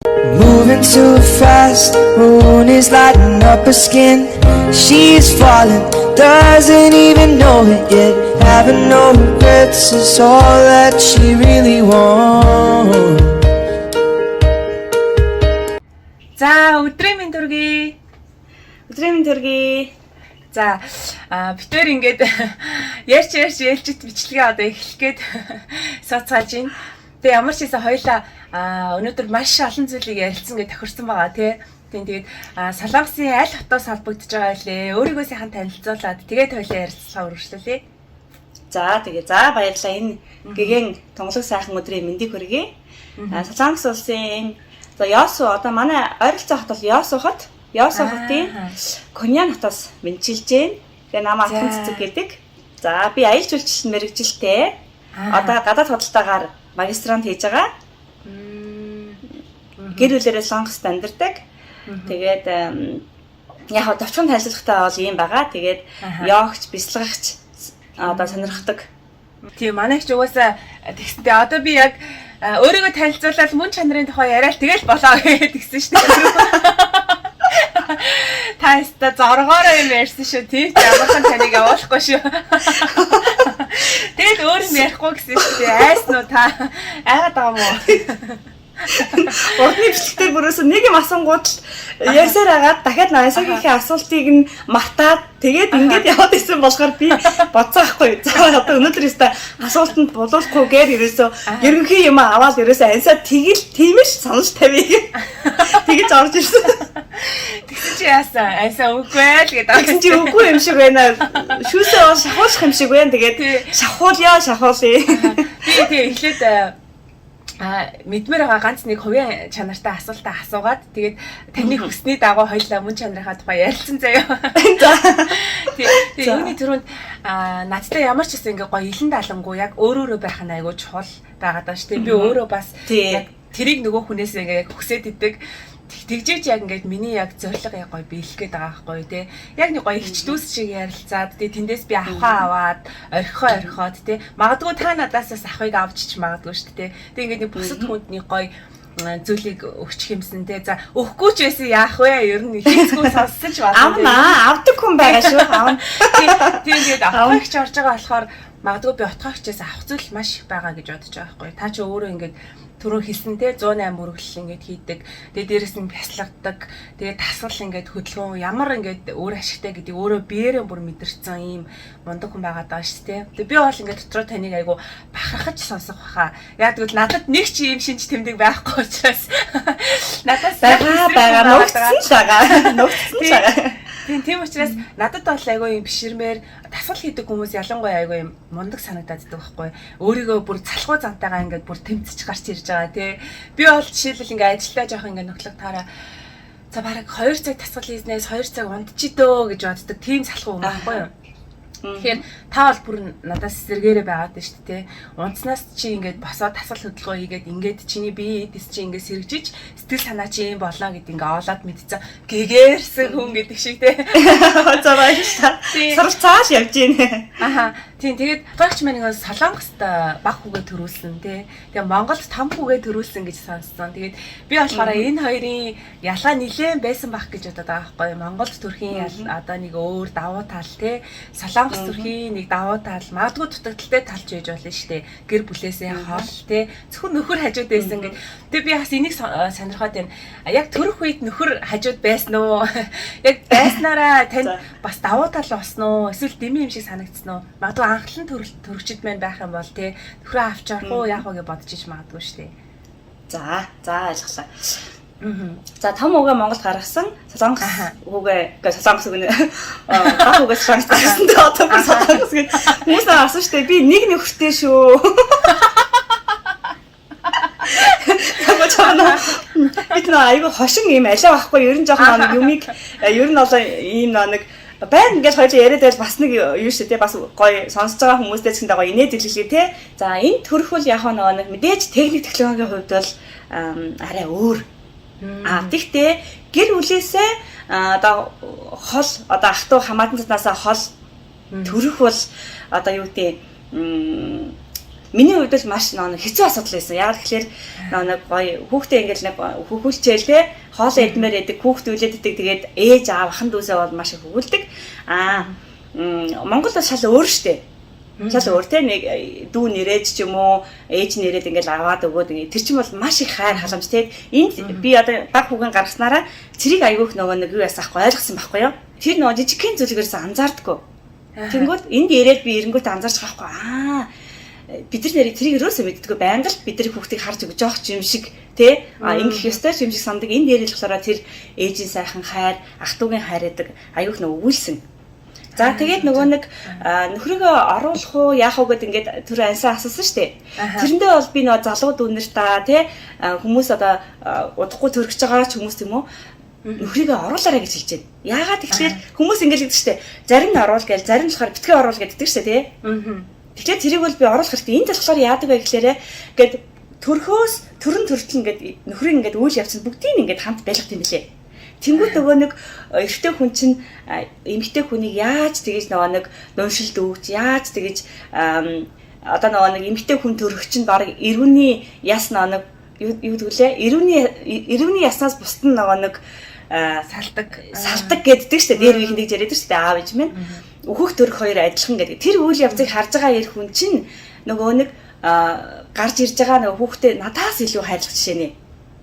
Moving too fast, moon is lighting up her skin. She's falling, doesn't even know it yet. Having no regrets is all that she really wants. За өдрийн мэнд төргий. Өдрийн мэнд төргий. За битээр ингээд ярьж ээлжит бичлэгээ одоо эхлэх гээд сууцгааж байна. Тэгээ ямар ч ийсэн хоёлаа өнөөдөр маш олон зүйлийг ярилцсан гэж тохирсон байгаа тий. Тэгээд Солонгосын аль хотоос холбогдож байгаа лээ. Өөрийгөө сайхан танилцуулаад тэгээд хоёлаа ярилцлага үргэлжлүүлье. За баярлалаа. Энэ гэгэн тонголог сайхан өдрийн мэндийг хүргэе. Солонгос улсын Яосу одоо манай ойролцоо хот бол Яосу хот. Яосу хотын Коньян хотоос мэдчилж байна. Тэгээ намаа Алтан цэцэг гэдэг. За би аялал жуулчлал мэргэжилтэй. Одоо гадаад худалдаагаар магистрант хийж байгаа. Гэр бүлээрээ Солонгост амьдардаг. Тэгээд яг товчхон танилцуулгатай бол ийм байгаа. Тэгээд йогч, бяцлагч одоо сонирхдаг. Тийм манай ч угаасаа тэгсэнтэй одоо би яг өөрийгөө танилцуулаад мөн чанарын тухай яриад тэгэл болоо гэдгсэн шүү дээ. Та яста зоргоороо юм ярьсан шүү тийм ямархан таныг явуулахгүй шүү. Тэгэл өөр юм ярихгүй гэсэн шүү дээ. Айснуу та айгаад байгаа мó. Урдны бичлэгтэр бүрээс нэг юм асуунгууд ярьсаар агаад дахиад насагийнхээ асуултыг нь мартаад тэгээд ингэж яваад исэн болохоор би бодсон байхгүй. За одоо өнөөдөр яста асуултанд болуулахгүйгээр ерөөсөө ерөнхий юм аваад ерөөсөө ансаа тэгэл тиймэрч санал тавья. Тэгэж орж ирсэн. Тэгсэн чи яасан? Ансаа үгүй л гэдэг. Тэгсэн чи үгүй юм шиг байна. Шүүсээ шахуулах юм шиг байна. Тэгээд шахуулъя. Би эхлээд мэдмээр байгаа ганц нэг хувийн чанартай асуултаа асуугаад тэгээд таны хүсний дагуу хоёлаа мөн чанарынхаа тухай ярилцсан заяа. Тэгээд юуны түрүүнд надтай ямар ч гэсэн ингээ гоё илэн даалангуу яг өөрөө байх нь айгүй чухал байгаад байна шүү дээ. Би өөрөө бас яг тэрийг нөгөө хүнээс ингээ хүсээд идэг. Тэгжээж яг ингээд миний яг зорилго яг гоё биелэх гээд байгаа байхгүй тий. Яг нэг гоё ихчдүүс шиг ярилцаад тий тэндээс би аваад орхихоод тий. Магадгүй та надаас бас авахыг авчиж магадгүй шүү дээ. Тэг ингээд нэг бусад хүнд нэг гоё зүйлийг өгчих юмсан тий. За өгөхгүй ч байсан яах вэ? Ер нь хийцгүй сонсож байна. Авдаг хүн байгаа шүү. Тий ингээд авахч орж байгаа болохоор магадгүй би отгоогчээс авах зүйл маш их байгаа гэж бодож байгаа байхгүй. Та ч өөрөө ингээд түрүү хэлсэнтэй 108 мөрөглөл ингээд хийдэг. Тэгээ дээрэс нь бясалгадаг. Тэгээ тасгал ингээд хөдөлгөөн ямар ингээд өөр ашигтай гэдгийг өөрөө биеэрээ бүр мэдэрсэн ийм мундаг хүн байгаад байгаа шүү дээ. Тэгээ би бол ингээд дотроо таныг айгу бахархаж сонсох баха. Яг тэгвэл надад нэг ч ийм шинж тэмдэг байхгүй учраас надаас байгаа нуугдсан л байгаа. Тийм учраас надад бол айгүй юм биширмээр тасгал хийдэг хүмүүс ялангуяа айгүй юм мундаг санагдаад байдаг байхгүй. Өөрийгөө бүр залхуу зантайгаа ингээд бүр тэмцэж гарч ирж байгаа тий. Би бол жишээлбэл ингээд ажилдаа жоох ингээд нөхлөг таараа за бараг 2 цаг тасгал хийснээс 2 цаг унтчихдөө гэж боддог тийм залхуу юм байхгүй юу. Тэгэхээр та бол бүр надаас эсэргээрээ байгаад байна шүү дээ. Унтснаас чи ингээд босоод тасгал хөдөлгөөн хийгээд ингээд чиний бие эдэс чи ингээд сэргжиж сэтгэл санаа чи юм болоо гэд ингээд олоод мэдсэн. Гэгээрсэн хүн гэдэг шиг те. За баярлалаа. Суралцааш явж гин. Тийм тэгээд багч маань нэг Солонгост баг хүүгээ төрүүлсэн те. Тэгээ Монголд том хүүгээ төрүүлсэн гэж сонссон. Тэгээд би болохоор энэ хоёрын ялгаа нилээн байсан байх гэж бодоод байгаа байхгүй. Монголд төрхийн одоо нэг өөр давуу тал те. Солонгос төрхийн нэг давуу тал магадгүй дутагдaltaй талч байж болно шүү дээ. Гэр бүлээсээ хоол те. Зөвхөн нөхөр хажууд байсан гэдэг. Тэгээ би бас энийг сонирхоод байна. Яг төрөх үед нөхөр хажууд байсан уу? Яг байснараа тань бас давуу тал болсон уу? Эсвэл дэмий юм шиг санагдсан уу? Магадгүй анхлан төрөгчд маань байх юм бол те нөхрөө авч орох уу яах вэ гэж бодож иж магадгүй шүү дээ. За ойлголаа. За том хүүгээ Монголд гаргасан Солонгос хүүгээ Солонгос үг нэ баг хүүгээ Солонгос гаргасан дээ одоо бүр Солонгос гэж хүмүүс авсан шүү дээ. Би нэг нөхөртэй шүү. Бид нөө айгүй хошин юм алиа байхгүй ер нь жоохон нэг юмыг ер нь болоо ийм нэг байна ингээд хоёул яриад байл бас нэг юу шүү дээ бас гоё сонсож байгаа хүмүүстэй ч гэсэн гоё инээд илгэлээ те. За энэ төрөх бол яг нэг мэдээж техник технологийн хувьд бол арай өөр. Тэгтээ гэр бүлээсээ одоо хол одоо ах トゥ хамаатан цанаасаа хол төрөх бол одоо юу гэдэг Миний хувьд л маш нэг хэцүү асуудал байсан. Яагаад гэхээр нэг гоё хүүхдээ ингээд нэг хөвгүүлчээл те хоолоо идмээр яадаг хүүхдээ үлээддэг тэгээд ээж аав ахын дүүсээ бол маш их хөвгүүлдэг. Монгол бол шал өөр штэ. Шал өөр те нэг дүү нэрэж ч юм уу ээж нэрээд ингээд аваад өгөөд тэр чинь бол маш их хайр халамж те. Энд би одоо баг хүүхэн гаргаснараа цэрийг аягүйх нөгөө нэг юу ясаахгүй ойлгосон байхгүй юу? Тэр нөгөө жижигхэн зүйлээрээс анзаардаггүй. Тэнгүүд энд ирээд би эренгүүт анзаарч байхгүй. Бид нар нэрийг тэрийг өрөөсөө мэддэггүй байнга л бид нар хүүхдийг харж өгж жоох юм шиг те ингэх ёстой юм шиг сандаг. Энд ярил болохоор тэр ээжийн сайхан хайр, ах トゥ угийн хайр гэдэг аюух нөгөө өгүүлсэн. За тэгээд нөгөө нэг нөхрийгөө оруулах уу яах уу гэд ингээд түр ансаа асуусан штэ. Тэрэндээ бол би нөгөө залуу дүүнэр та те хүмүүс одоо удахгүй төрөгч байгаа ч хүмүүс юм уу нөхрийгөө оруулаарай гэж хэлж байна. Яагаад тэгэхээр хүмүүс ингэж гэдэг штэ. Зарим нь оруул гээл зарим нь болохоор битгий оруул гэдэг штэ те. Тэгэхээр тэрийг бол би оруулах хэрэгтэй. Энд болохоор яадаг вэ гэхээр ингээд төрхөөс төрөн төртөл ингээд нөхрийг ингээд үйл явцсан бүгдийг ингээд хамт байлгах юм билээ. Тэнгүүд нөгөө нэг эрэгтэй хүн чинь эмэгтэй хүнийг яаж тэгэж нөгөө нэг нуншилд өгч яаж тэгэж одоо нөгөө нэг эмэгтэй хүн төрөх чинь баг эрүүний яс нөгөө юу гэдгүүлээ эрүүний яснаас бусд нь нөгөө нэг салдаг гэддэг штэ дээр үеийн нэг яриад штэ аав ээж минь өөхөх төрөх хоёр адилхан гэдэг. Тэр үйл явцыг харж байгаа эр хүн чинь нөгөө нэг гарч ирж байгаа нөгөө хүүхдээ надаас илүү хайрлах жишээ нэ.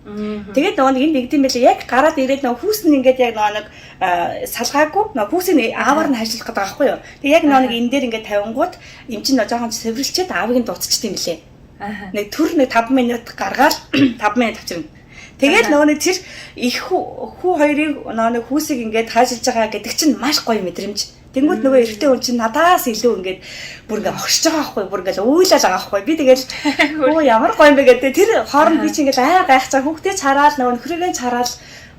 Тэгээд нөгөө нэг энд нэгдэм байлээ яг гараад ирээд нөгөө хүүс нь ингээд яг нөгөө нэг салгаагүй нөгөө хүүсийг ааваар нь хайшлах гэдэг байхгүй юу. Тэгээд яг нөгөө нэг энэ дээр ингээд тавингууд эм чинь жоохон цэвэрлчихэд аавыг нь дуусчихдээ юм лээ. Нэг төр нэг 5 минут гаргаад 5 минут авчирна. Тэгээд нөгөө нэг тэр их хүү хоёрыг нөгөө нэг хүүсийг ингээд хайшилж байгаа гэдэг чинь маш гоё мэдрэмж. Тэнгүүд нөгөө эрэгтэй хүн чинь надаас илүү ингээд бүр ингээд огшиж байгаа байхгүй бүр ингээд уйлал байгаа байхгүй би тэгэл оо ямар гоё юм бэ гэдэг тэр хооронд би чинь ингээд аа гайхацаа хүүхдээ чараал нөгөө нөхрийгээ чараал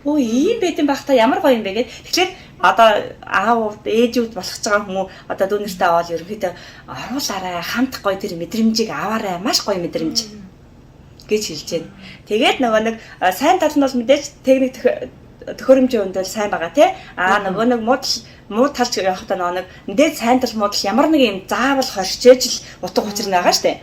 оо ийм байт юм байх та ямар гоё юм бэ гэд тэгэхээр одоо аав ээжүүд болох ч байгаа хүмүүс одоо дүүнэртэй аваад ерөнхийдөө оруулаарай хамт гоё тэр мэдрэмжийг аваарай маш гоё мэдрэмж гэж хэлж байна. Тэгээд нөгөө нэг сайн тал нь бол мэдээж техник төхөөрөмжийн үндэл сайн байгаа тий. Нөгөө нэг муу талч явахдаа нэг мэдээд сайн тал муу тал ямар нэг юм заавал хорчээж л утга учир нь байгаа штэ.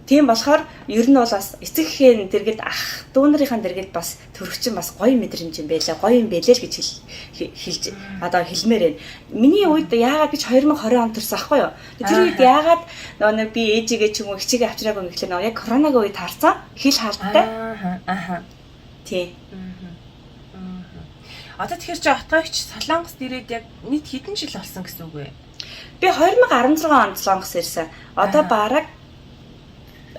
Тийм болохоор ер нь бол бас эцэгхийн дэргэд ах дүүнэрийнхаа дэргэд бас төрөгчин бас гоё мэдрэмж юм байлаа. Гоё юм байлээ л гэж хэлж одоо хэлмээр байна. Миний үед яагаад гэж 2020 он төрсөн ахгүй юу? Тэр үед яагаад нөгөө би ээжигээ ч юм уу хичээгээ авчираагүй гэхлээр нөгөө яг коронагийн үед харцаа хэл хаалттай. Тий. Одоо тэгэхээр чи отгойч Солонгост ирээд яг нийт хэдэн жил болсон гэсэн үг вэ? Би 2016 онд Солонгос ирсэн. Одоо бараг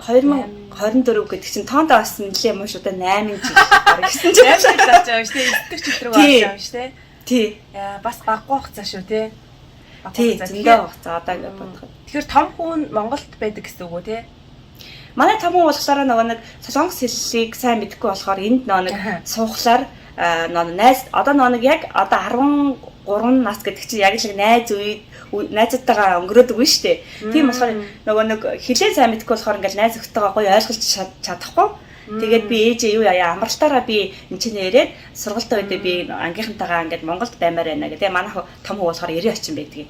2024 гэдэг чинь тоонд бас нэлээ муу шүү дээ 8 жил бараг гэсэн чинь яаж болж байгаа юм шүү дээ. Эдгээр читрэг болж байгаа юм шүү дээ. Тий. Бас баггүй хугацаа шүү тий. Тий, зөндөө хугацаа одоо ингээд бодоход. Тэгэхээр том хүн Монголд байдаг гэсэн үг үү тий? Манай том хүн болохоор нөгөө нэг Солонгос хэллийг сайн мэдэхгүй болохоор энд нөгөө нэг суухлаар нөгөө найз одоо нөгөө нэг яг одоо 13 нас гэдэг чинь яг л найз найзтайгаа өнгөрөөдөг үү штэ. Тийм болохоор нөгөө нэг хилээ сайн мэдэхгүй болохоор ингээд найз өгтөйгөө гоё ойлгуулж чадахгүй. Тэгээд би ээжээ юу яа амралтаараа би энэ чинь ирээд сургалтаа үедээ би ангийнхантайгаа ингээд Монголд баймаар байна гэдэг. Манай том хүү болохоор 90 очин байдаг.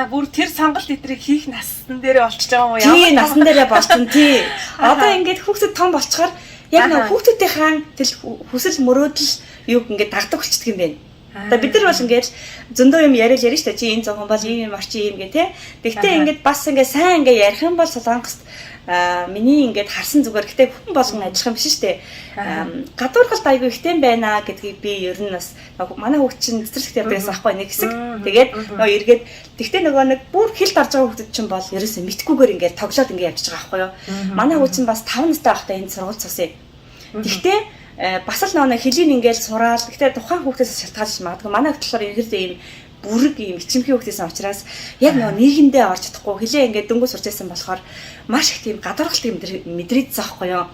Бүр тэр сонголт эдрийг хийх насн дээрээ болчихж байгаа юм уу? Тий, насн дээрээ болчихсон тий. Одоо ингээд хүүхэд том болчихоор яг нэг хүүхдүүдийн тэл хүсэл мөрөөдөл юу ингээд дагдаг болчихдөг юм байна. Одоо бид нар бол ингээд зөндөө юм яриа штэ чи энэ зохион бол ийм юм орчин юм гэ тэ. Тэгтээ ингээд бас ингээд сайн ингээд ярих юм бол Солонгост миний ингээд харсан зүгээр гэтээ хүн болгон ажиллах юм биш штэ. Гадуурхалт айгүй ихтэй байна гэдгийг би ер нь бас манай хүүхд чинь цэцэрлэгт явдагаас ахгүй нэг хэсэг. Тэгээд нөгөө эргээд тэгтээ нөгөө нэг бүр хил дарж байгаа хүүхдэд чинь бол ерөөсөө мэдхгүйгээр ингээд тоглоод ингээд явчихж байгаа байхгүй юу. Манай хүүхд чинь бас 5 настай байхдаа энэ сургууль цусыг. Тэгтээ бас л нэг хэлийн ингээл сураал. Гэхдээ тухайн хүүхдээс шалтгаалж магадгүй. Манай хүүхд болохоор ерөөдөө ийм бүрэг ийм ичимхий хүүхдээс учраас яг нэг нийгэмдээ орж чадахгүй хэлээ ингээд дөнгөж сурч байсан болохоор маш их тийм гадаргалт юм мэдрээдсэн аахгүй юу.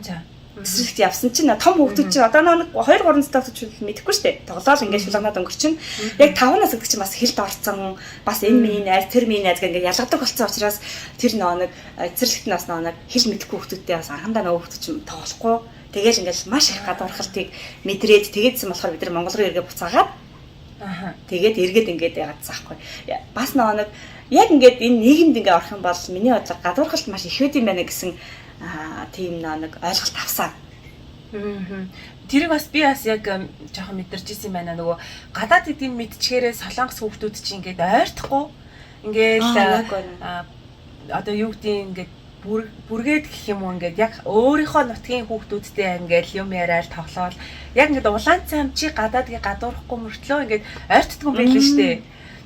За. Цэцэрлэгт явсан чинь том хүүхдүүд чинь одоо нэг 2 3 настай хүүхдүүд мэдэхгүй шүү дээ. Тоглоал ингээд шулганаад өнгөрчин. Яг 5 нас гэдэг чинь бас хэлд орцсон. Бас энэ миний найз, тэр миний найз гэнгээ ялгадаг болсон учраас тэр нэг цэцэрлэгт нас нэг хэл мэдэхгүй хүүхдүүдтэй бас анхандаа нөгөө хүүхдүүд чинь тоглохгүй. Тэгэл ингээл маш их гадуурхалтыг мэдрээд тэгээдсэн болохоор бид нар Монгол руу эргээ буцаагаад тэгээд эргээд ингээд яагаадсан аахгүй. Бас нэг яг ингээд энэ нийгэмд ингээ орох юм бол миний бодлоор гадуурхалт маш их хэд юм байна гэсэн тийм нэг ойлголт авсан. Тэрийг бас би бас яг жоохон мэдэрч ирсэн юм байна. Нөгөө гадаад эдийн мэдчихээрээ солонгос хүүхдүүд чинь ингээд ойртохгүй. Ингээд одоо юу гэдгийг ингээд бүргээд гэх юм уу ингээд яг өөрийнхөө нутгийн хүүхдүүдтэй ингээд юм яриад тоглоол. Яг ингээд улаан цам чи гадаадыг гадуурхгүй мөртлөө ингээд ойртдгүй юм байл шүү дээ.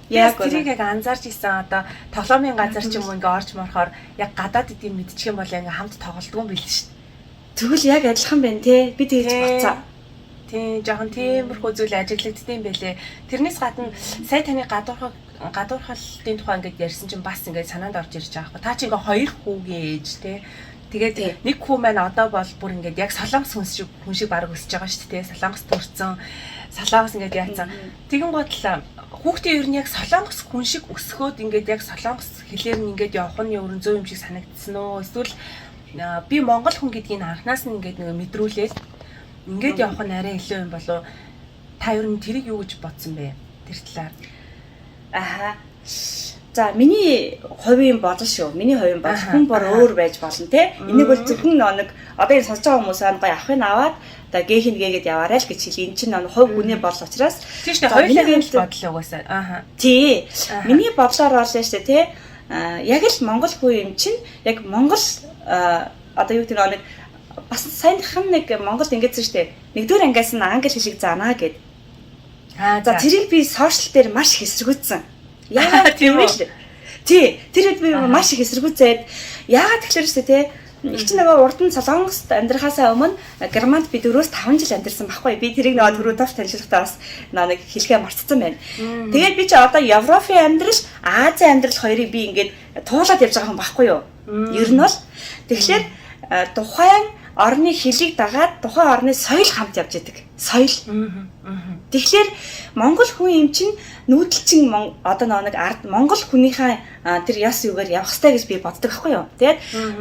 Яг тэрийг яг анзаарч ийсэн одоо тоглоомын газар ч юм уу ингээд орж морохоор яг гадаад эдийн мэдчих юм бол яг хамт тоглолтгүй юм байл шүү дээ. Тэгвэл яг адилхан байна те. Би тэгж бодсон. Тийм, жоохон тиймэрхүү зүйл ажиглагдсан байлээ. Тэрнээс гадна сая таны гадуурхалтын тухай ингээд ярьсан чинь бас ингээд санаанд орж ирж байгаа хэрэг. Та чи ингээд хоёр хүүгийн ээж те. Тэгээд нэг хүү маань одоо бол бүр ингээд яг солонгос хүн шиг баг өсөж байгаа шүү дээ. Солонгос төрсэн. Солонгос ингээд яатсан. Тэгэн гутал хүүхдийн ер нь яг солонгос хүн шиг өсгөөд ингээд яг солонгос хэлээр нь ингээд явах нь өрн зөө юм шиг санагдсан уу? Эсвэл би монгол хүн гэдгийг анханаас нь ингээд нэг мэдрүүлээд ингээд явах нь арай илүү юм болов та ер нь тэрийг юу гэж бодсон бэ? Тэр талаар. За миний хувийн бодол шүү. Миний хувийн бодол хүн бор өөр байж болно те. Энийг бол зөвхөн нэг одоо энэ сонсож байгаа хүмүүс гоё авахыг аваад одоо гээхин гээгээд яваарай л гэж хэлээ. Энд чинь нэг хувь хүний бодол учраас тийм шүү дээ. Хоёулаа бодол угаасаа. Тий. Миний бодлоор бол шүү дээ те. Яг л монгол хүн юм чинь яг монгол одоо юу гэдэг нэг бас саяхан нэг Монголд ингэсэн шүү дээ. Нэгдүгээр ангиас нь англи хэлийг заана гэд. За тэрийг би сошиал дээр маш их эсэргүүцсэн. Яагаад тийм вэ? Тий, тэрийг би маш их эсэргүүцээд яагаад тэгэхээр шүү дээ те. Их ч нөгөө урд нь Солонгост амьдрахаасаа өмнө Германд би 4-5 жил амьдарсан байхгүй. Би тэрийг нөгөө түрүү давч танилцуулахдаа бас нэг хэлхээ мартсан байна. Тэгээд би ч одоо Европын амьдрал, Азийн амьдрал хоёрыг би ингээд туулаад явж байгаа юм байхгүй юу? Ер нь бол тэгэхээр тухайн орны хэлийг дагаад тухайн орны соёл хамт явж идэг. Соёл. Тэгэхээр монгол хүн юм чинь нүүдэлчин одоо нэг ард монгол хүнийхээ тэр яс юугаар явах хэрэгтэй гэж би боддог байхгүй юу. Тэгээд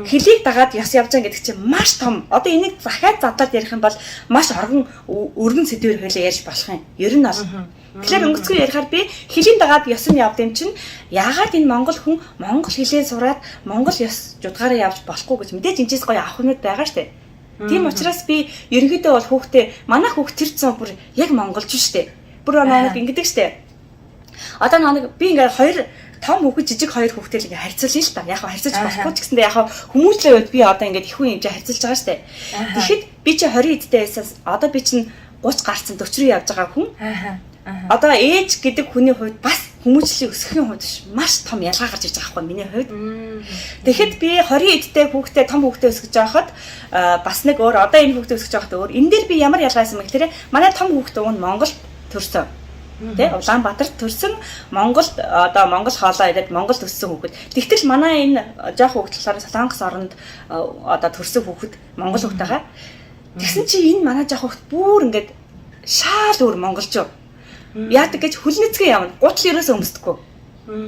хэлийг дагаад яс явж байгаа гэдэг чинь маш том. Одоо энийг захиад задлаад ярих юм бол маш өргөн сэдвээр хөлөө ярьж болох юм. Ер нь бол. Тэгэхээр өнгөцгөө ярихаар би хэлийн дагаад ёс нь явд юм чинь яагаад энэ монгол хүн монгол хэлээ сураад монгол ёс жудгаараа явж болохгүй гэж мэдээж энэчээс гоё авах юмуд байгаа штэ. Тийм учраас би ерөнхийдөө бол хүүхдээ манай хүүхд тэр зам бүр яг монголч штэ. Бүр нэг ингэдэг штэ. Одоо нэг би ингээ хоёр том хүүхэд жижиг хоёр хүүхдтэй ингээ харьцуулъя л та. Яг харьцуулж болохгүй ч гэсэндээ яг хүмүүжлээ үед би одоо ингээ их хүн хэмжээ харьцуулж байгаа штэ. Тэгэхэд би чи 20 эдтэй байсаас одоо би чинь 30 гарцсан 40 рүү явж байгаа хүн. Одоо ээж гэдэг хүний хувьд бас хүмүүжлийн өсөхийн хувьд маш том ялгаа гарч иж байгаа байхгүй миний хувьд. Тэгэхэд би 20 эдтэй хүүхдээ том хүүхдээ өсгөж байхад бас нэг өөр одоо энэ хүүхдээ өсгөж байхад өөр. Энэ дээр би ямар ялгаасан бэ гэхээр манай том хүүхдээ нь Монголд төрсөн. Тэ Улаанбаатарт төрсөн Монголд одоо Монгол хоолоо идээд Монголд өссөн хүүхэд. Тэгтэл манай энэ жоох хүүхэд болохоор Солонгос оронд одоо төрсөн хүүхэд Монгол хүүхдэйгаа. Тэгсэн чи энэ манай жоох хүүхэд бүр ингээд шаал өөр монголчуу. Яадаг гэж хүлнэцгээ явна. Гутал ерөөсөө өмсдөггүй.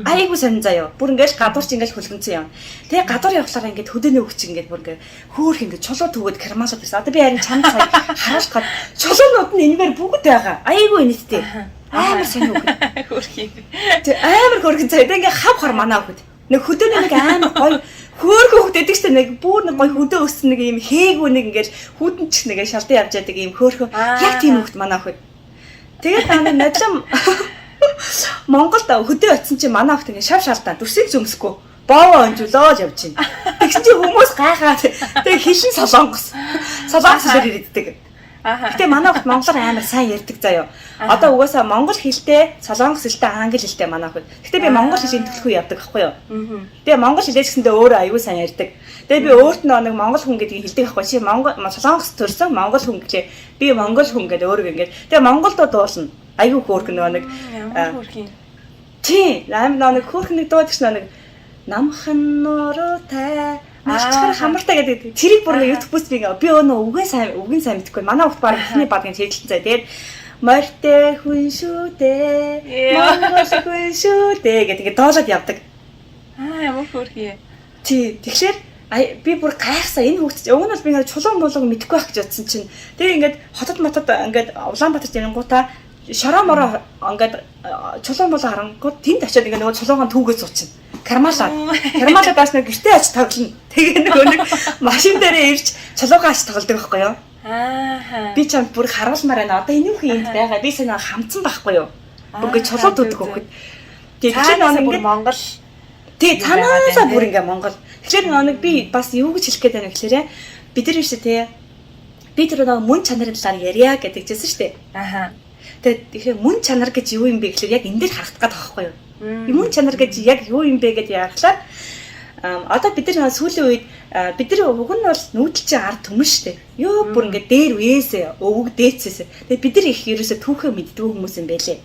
Айгуу сонин заяа. Бүр ингээл гадуурч ингээл хүлгэнцэн явна. Тэгээ гадуур явхлаараа ингээд хөдөөний өгч ингээд бүр ингээд хөөх ингээд чулуу төгөөд кармалаад байсан. Одоо би харин чамд сая харуулах гад чулуунууд нь энэгээр бүгд байгаа. Айгуу нийттэй. Амар сонин үг. Хөөрхий. Тэг амар хөөрхөн заяа. Тэгээ ингээд хав хар манаа өгд. Нэг хөдөөний нэг амар гоё хөөрхөн хөвд эдэг чинь нэг бүр нэг гоё хөдөө өссөн нэг юм хээгүү нэг ингээд хүдэнч нэг шалдан явж яадаг юм хөөрхөн. Яг тийм хөвд манаа өгд. Тэгээд манай надлам Монголд хөдөө очсон чинь манай хот ингэ шав шалдаа дүрсийг зөмсөхгүй боовоо онжуулаад явж байна. Тэгсэн чинь хүмүүс гайхаад тэгээ хилэн солонгос ирээддэг. Гэтэ манай хот монголоор амар сайн ярьдаг заяа. Одоо угаасаа монгол хэлтэй солонгос хэлтэй англи хэлтэй манай хот. Гэтэ би монгол хэлийг төлөхөө явдаг байхгүй юу? Тэгээ монгол хэлээс гэсэндээ өөрөө аюу сайн ярьдаг. Тэгээ би өөрт нь нэг монгол хүн гэдгийг хэлдэг байхгүй чи монгол солонгос төрсөн монгол хүн гэлээ би монгол хүн гэдэг өөрөө ингээд тэгээ монголдоо дуулна аюу хөөрхөн нэг тий нэг хөөрхөн нэг дуу гэж нэг намхан нуруутай марчхаар хамартай гэдэг тэрийг бүр YouTube-өөс би өнөө үгийн сайн мэдхгүй манай хот баг ихний бадгийн хэлэлцэн зай тэгээд морьтой хүн шүү дээ монгол хүн шүү дээ гэдэг доолоод явдаг ямар хөөрхий тий тэгэхээр би бүр гайхсаа энэ хүүхд уг нь бол би ингээд чулуун болог мэдэхгүй байх гэж бодсон чинь тэгээ ингээд хотод ингээд Улаанбаатарт ирэнгуудаа шороо мороо ингээд чулуун болоо харангууд тэнд очиод ингээд нөгөө чулуугаан түүгээ суучихна. Кармалуудаас нэг гэртээ аж тоглоно. Тэгээ нэг машин дээрээ ирж чулуугаа аж тоглодог байхгүй юу? Би ч бүр харуулмаар байна. Одоо энэ үхэн энд байгаа. Би санаа хамцсан байхгүй юу? Бүгд чулуу дууддаг хөхөд. Тэгэхээр нэг Монгол тий цаанаасаа бүр ингээ Монгол. Тэгэхээр нэг би бас юу гэж хэлэх гээд байна гэхээр бид нар шүү дээ. Би тэр нэг мөн чанарын талаар ярья гэдэг чийсэн шүү дээ. Тэгэхээр мөн чанар гэж юу юм бэ гэхээр яг энэ дээр харагдах гэдэг байхгүй юу? Мөн чанар гэж яг юу юм бэ гэдээ ярихлаар одоо бид нар сүүлийн үед бид нар уг нь бол нүүдэлчин ард түмэн шүү дээ. Юу бүр ингээ дээр үесээ өвөг дээцээс. Тэгээд бид нар их ерөөсө түүхээ мэддэг хүмүүс юм байлээ.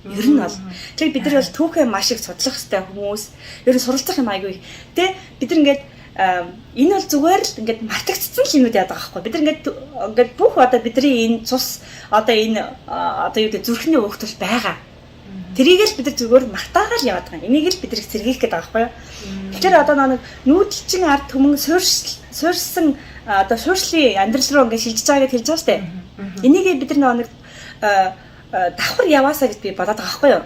Ер нь бол тэгэхээр бид нар бол түүхээ маш их судлах хэрэгтэй хүмүүс. Ер нь суралцах юм айгүй. Тэ бид нар ингээд энэ бол зүгээр л ингээд мартагдсан юмуд яадаг байхгүй. Бид нар ингээд бүх одоо бидний энэ цус одоо энэ одоо юу гэдэг зүрхний өөхт бол байгаа. Тэрийг л бид нар зүгээр мартаагаал яваад байгаа. Энийг л бид нар сэргийлэх гэдэг байхгүй юу? Тэгэхээр одоо нэг нүүдэлчин ард түмэн суурьсан одоо суурьшлын амьдрал руу ингээд шилжиж байгаа гэж хэлж байгаа шүү дээ. Энийг бид нар нэг давхар яваасаа гэж би бодоод байгаа байхгүй юу?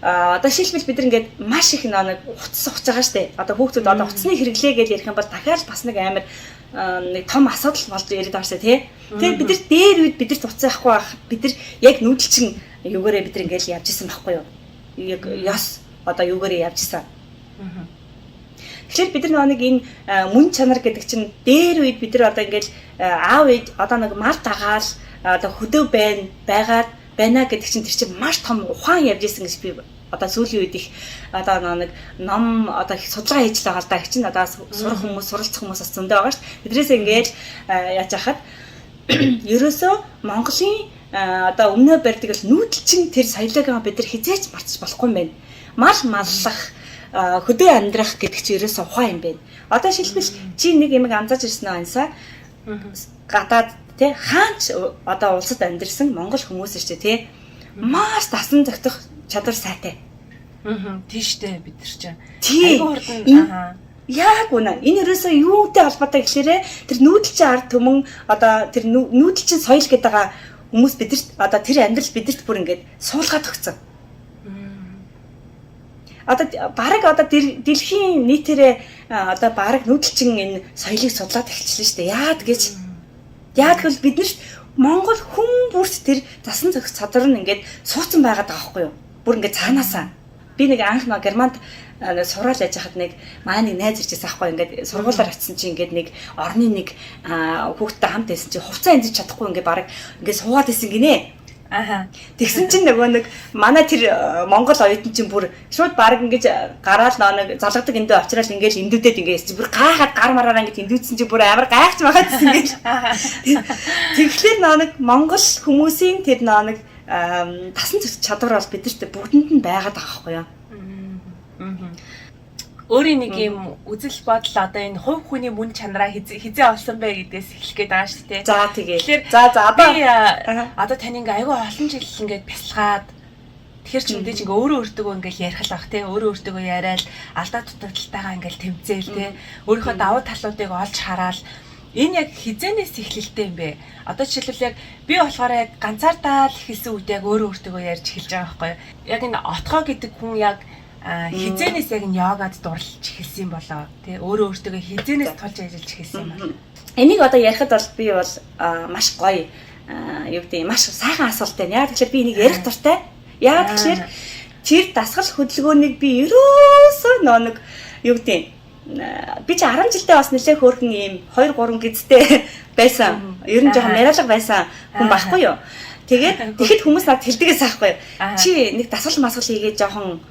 Одоо шилбэл бид нар ингээд маш их нэг утас ухаж байгаа шүү дээ. Одоо хүүхдүүд одоо утасны хэрэглээ гэж ярих юм бол дахиад бас нэг амар нэг том асуудал болж ирээд байгаа шүү дээ, тий. Тэгээд бид нар дээр үед бид нар утас авахгүй байх. Бид нар яг нүүдэлчин юугаараа бид нар ингээд явж исэн байхгүй юу? Яг яс одоо юугаараа явж исэн. Тэгэхээр бид нар нэг энэ мөн чанар гэдэг чинь дээр үед бид нар одоо ингээд аав ээж одоо нэг мал дагаал одоо хөдөө байна гэдэг чинь тэр чинь маш том ухаан явж исэн гэж би одоо сүүлийн үед их одоо нэг ном одоо их судалгаа хийж байгаа л да. Их чинь одоо сурах хүмүүс, суралцах хүмүүс бас зөндөө байгаа шүү дээ. Тэдрээс ингээд яаж яхад ерөөсөө Монголын одоо өмнөө барьдаг л нүүдэлчин тэр соёлоо бид нар хизээч мартаж болохгүй юм байна. Мал маллах хөдөө амьдрах гэдэг чинь ерөөсөө ухаан юм байна. Одоо шилбэл чи нэг юм анзаарч ирсэн үү ансаа? Гадаад тэ хаач одоо улсад амьдэрсэн монгол хүмүүс шүү дээ, тэ маш дасан зохицох чадвар сайтай. Тийштэй бид нар чинь. Айгуу хурдан яг үнэ. Энэ ерөөсөө юутай холбоотой гэхлээрээ тэр нүүдэлчин ард түмэн одоо тэр нүүдэлчин соёл гэдэг байгаа хүмүүс бидэрт одоо тэр амьдрал бидэрт бүр ингээд суулгаад өгсөн. Одоо бараг одоо дэлхийн нийтээрээ одоо бараг нүүдэлчин энэ соёлыг судлаад эхэлчихлээ шүү дээ. Яг л бид нар Монгол хүн бүрт тэр засан зохих чадвар нь ингээд суудсан байгаад байгаа байхгүй юу? Бүр ингээд цаанаасаа. Би нэг анх нэг Германд сураал яж хахад нэг маань нэг найз иржсэн аахгүй ингээд сургуулаар очисон чи ингээд нэг орны нэг хүүхдтэй хамт байсан чи хувцас амжиж чадахгүй ингээд бараг ингээд суугаад исэн гинэ. Тэгсэн чинь нөгөө нэг манай тэр Монгол оюутан чинь бүр шууд бараг ингэж гараал нэг залгадаг эндээ очрал ингэж эндүүдээд ингэж бүр гайхаад гар мараараа ингэж эндүүдсэн чинь бүр амар гайхаж байгаадсэн гэж. Тэгэхээр нэг Монгол хүмүүсийн тэр нэг тасан чадвар бол бидэрт бүгдэнд нь байгаад байгаа байхгүй юу? Өөрийн нэг юм үзэл бодол одоо энэ хувь хүний мөн чанараа хизээ олсон бэ гэдгээс эхлэх гээд байгаа шүү дээ. За тэгээ. Тэгэхээр одоо тань ингээ айгүй олон жил ингээд бясалгаад тэгэхээр ч мэдээж ингээ өөрөө өөртөө ингээл ярих л бах те өөрөө өөртөө яриад алдаа дутагдaltaйгаа ингээл тэмцээл те өөрийнхөө давуу талуудыг олж хараал энэ яг хизэнээс эхлэлтэй юм бэ? Одоо жишээлбэл яг би болохоор яг ганцаардаа л хэлсэн үед яг өөрөө өөртөө ярьж эхэлж байгаа байхгүй юу? Яг энэ отгоо гэдэг хүн яг хизэнээс яг йогад дурлж эхэлсэн юм болоо тий өөрөө өөртөө хизэнээс тулж ажиллаж эхэлсэн юм байна. Энийг одоо ярихад бол би бол маш гоё юу гэдэг маш сайхан асуулт байна. Яг тэгэхээр би энийг ярих дуртай. Яг тэгэхээр тэр дасгал хөдөлгөөнийг би ерөөсөө нэг юу гэдэг би чи 10 жилдээ бас нэлээд хөөрхөн ийм 2 3 гизтэй байсан. Ер нь жоохон яриалга байсан хүн байхгүй юу? Тэгээд тэгэхэд хүмүүс надад хэлдэгээс аахгүй. Чи нэг дасгал масгал хийгээд жоохон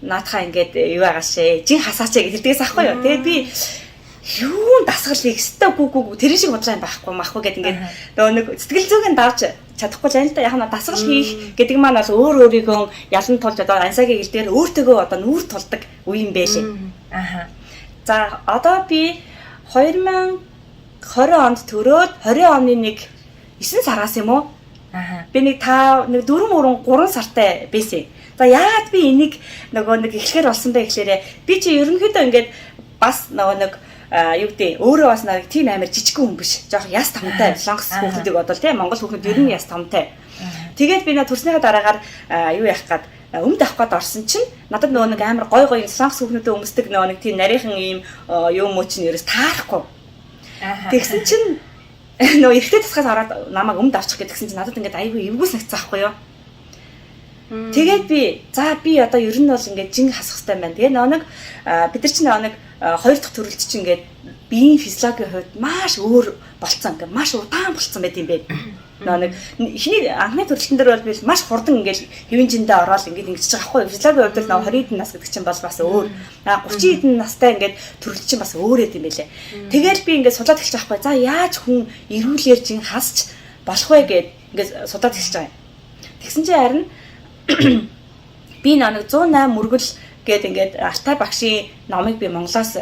наадхаа ингээд юу агаашээ. Жин хасаач гэж хэлдэгээс аахгүй юу? Тэгээд би юу дасгал хийх өстой гүг тэрэн шиг бодлоо юм байхгүй махгүй гэд ингээд нөгөө нэг сэтгэл зүйн давж чадахгүй л энэ яг нь дасгал хийх гэдэг маань бол өөр өөрийгөө ялан тулж одоо ансагийн хэлдгээр өөртөөгөө одоо нүүр тулдаг үе юм байлээ. За одоо би 2020 онд төрөөд 20 оны нэг 9 сараас юм уу? Би нэг 4 3 сартай байсан. За яагаад би энийг нөгөө нэг эхлэхээр болсон бэ гэхлээрээ би чи ерөнхийдөө ингээд бас нөгөө нэг юу гэдэг өөрөө бас нэг тийм амар жижиг хүн биш. Жоох яс тамтай лонгс хүүхдүүдийг бодвол тийм Монгол хүүхдүүд ер нь яс тамтай. Тэгээд би төрснийхаа дараагаар юу яах гээд өмд авах гээд орсон чинь надад нөгөө нэг амар гой гой солонгос хүүхнүүдэд өмсдөг нөгөө нэг тийм нарийнхан ийм юм уу чинь ерөөс таарахгүй. Тэгсэн чинь нөгөө эрэгтэй тасгаас ороод намайг өмд авчих гэдгсэн чинь надад ингээд айгүй эвгүйс нэгцсэн байхгүй юу. Тэгээд би одоо ер нь бол ингээд жин хасах хэрэгтэй байна. Тэгээ нөгөө нэг бид нар чинь нөгөө нэг хоёр дахь төрөлд чинь ингээд биеийн физиологийн хувьд маш өөр болцсон. Ингээд маш удаан болцсон байт юм бэ. Нөгөө нэг эхний анхны төрөлтөн дээр бол би маш хурдан ингээд хэвэн жиндээ ороод ингээд ингэж байгаа байхгүй юу. Физиологийн хувьд нөгөө 20 хэдэн нас гэдэг чинь бас өөр. 30 хэдэн настай ингээд төрөлт чинь бас өөр юм байлээ. Тэгээд би ингээд судлаад эхэлж байгаа байхгүй. За яаж хүн эрүүлэр жин хасч болох вэ гэд ингээд судлаад эхэлж байгаа юм. Тэгсэн чинь харин би нэг 108 мөргөл гээд ингээд Алтай багшийн номыг би Монголоос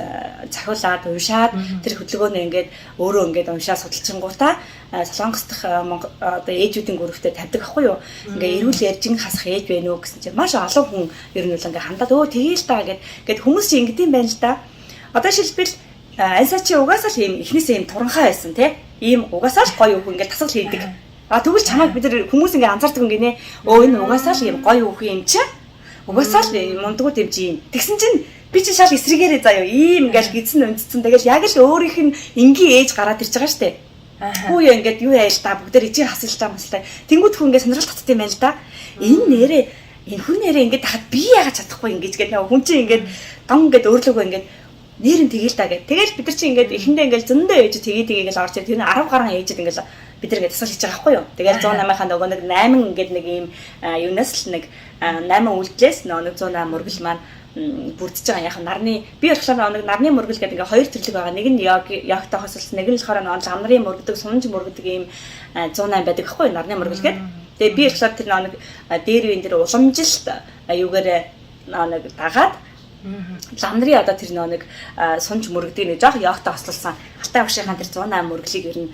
захиулаад уншаад тэр хөдөлгөөнөө ингээд өөрөө ингээд уншаад судалчингуудаа Солонгос дахь одоо ээжүүдийн гүрвтэй тавьдаг ахгүй юу. Ингээд эрүүл ярьжин хасах ээж байна уу гэсэн чинь маш олон хүн ер нь бол ингээд хандаад тэгээл та гээд хүмүүс чинь ингэдэм байна л да. Одоо шилбэл ансаа чи угаасаа л ийм эхнээсээ ийм туранхай байсан тий. Ийм угаасаа л гоё үг ингээд тасгал хийдэг. Тэгвэл чамайг бид нар хүмүүс ингээ анзаардаг юм гинэ. Энэ угаасаа л юм гоё үхэн юм чи. Угаасаа л мундгууд юм чи юм. Тэгсэн чинь би чи шал эсрэгээрээ заяа ийм ингээл гидсэн өнцсөн. Тэгэл яг л өөрийнх нь энгийн ээж гараад ирж байгаа штэ. Хүү яа ингээд юу яа л та бүгдээр ичийн хасалж байгаа юмстай. Тэнгүүд хүн ингээ сонирхол татдаг юм байна л да. Энэ хүн нэрээ ингээд тахад би яагаад чадахгүй ингэж гээд нэг хүн чи ингээд гам ингээд өөрлөгөө ингээд нэрэн тэгэл та гэд. Тэгэл бид нар чи ингээд эхэндээ ингээд зөндөө ээж тэгээд орж ир. Тэр нь 10 гаруй ээжэд ингээд бид нар ингээд тасгал хийж байгаа байхгүй юу. Тэгэл 108-ийнхаа нөгөө нэг 8 ингээд нэг ийм юунаас л нэг 8 үйлдэлээс нөгөө 108 мөргөл маань бүрдэж байгаа. Яг нарны би болохоор нөгөө нарны мөргөл гэдэг ингээд хоёр төрлөг байгаа. Нэг нь ягтай хосолсон, нэг нь болохоор нөгөө зам нарын мөргөдөг, сунж мөргөдөг ийм 108 байдаг байхгүй юу. Нарны мөргөл гэдэг. Тэгээ би болохоор тэр нөгөө дээр үеийн дээр уламжилт аюугаар нэг дагаад ламнри одоо тэр нэг сунж мөргөдөг нэг жоох ягтай хослуулсан Алтай багшийнхаа тэр 108 мөрглийг ер нь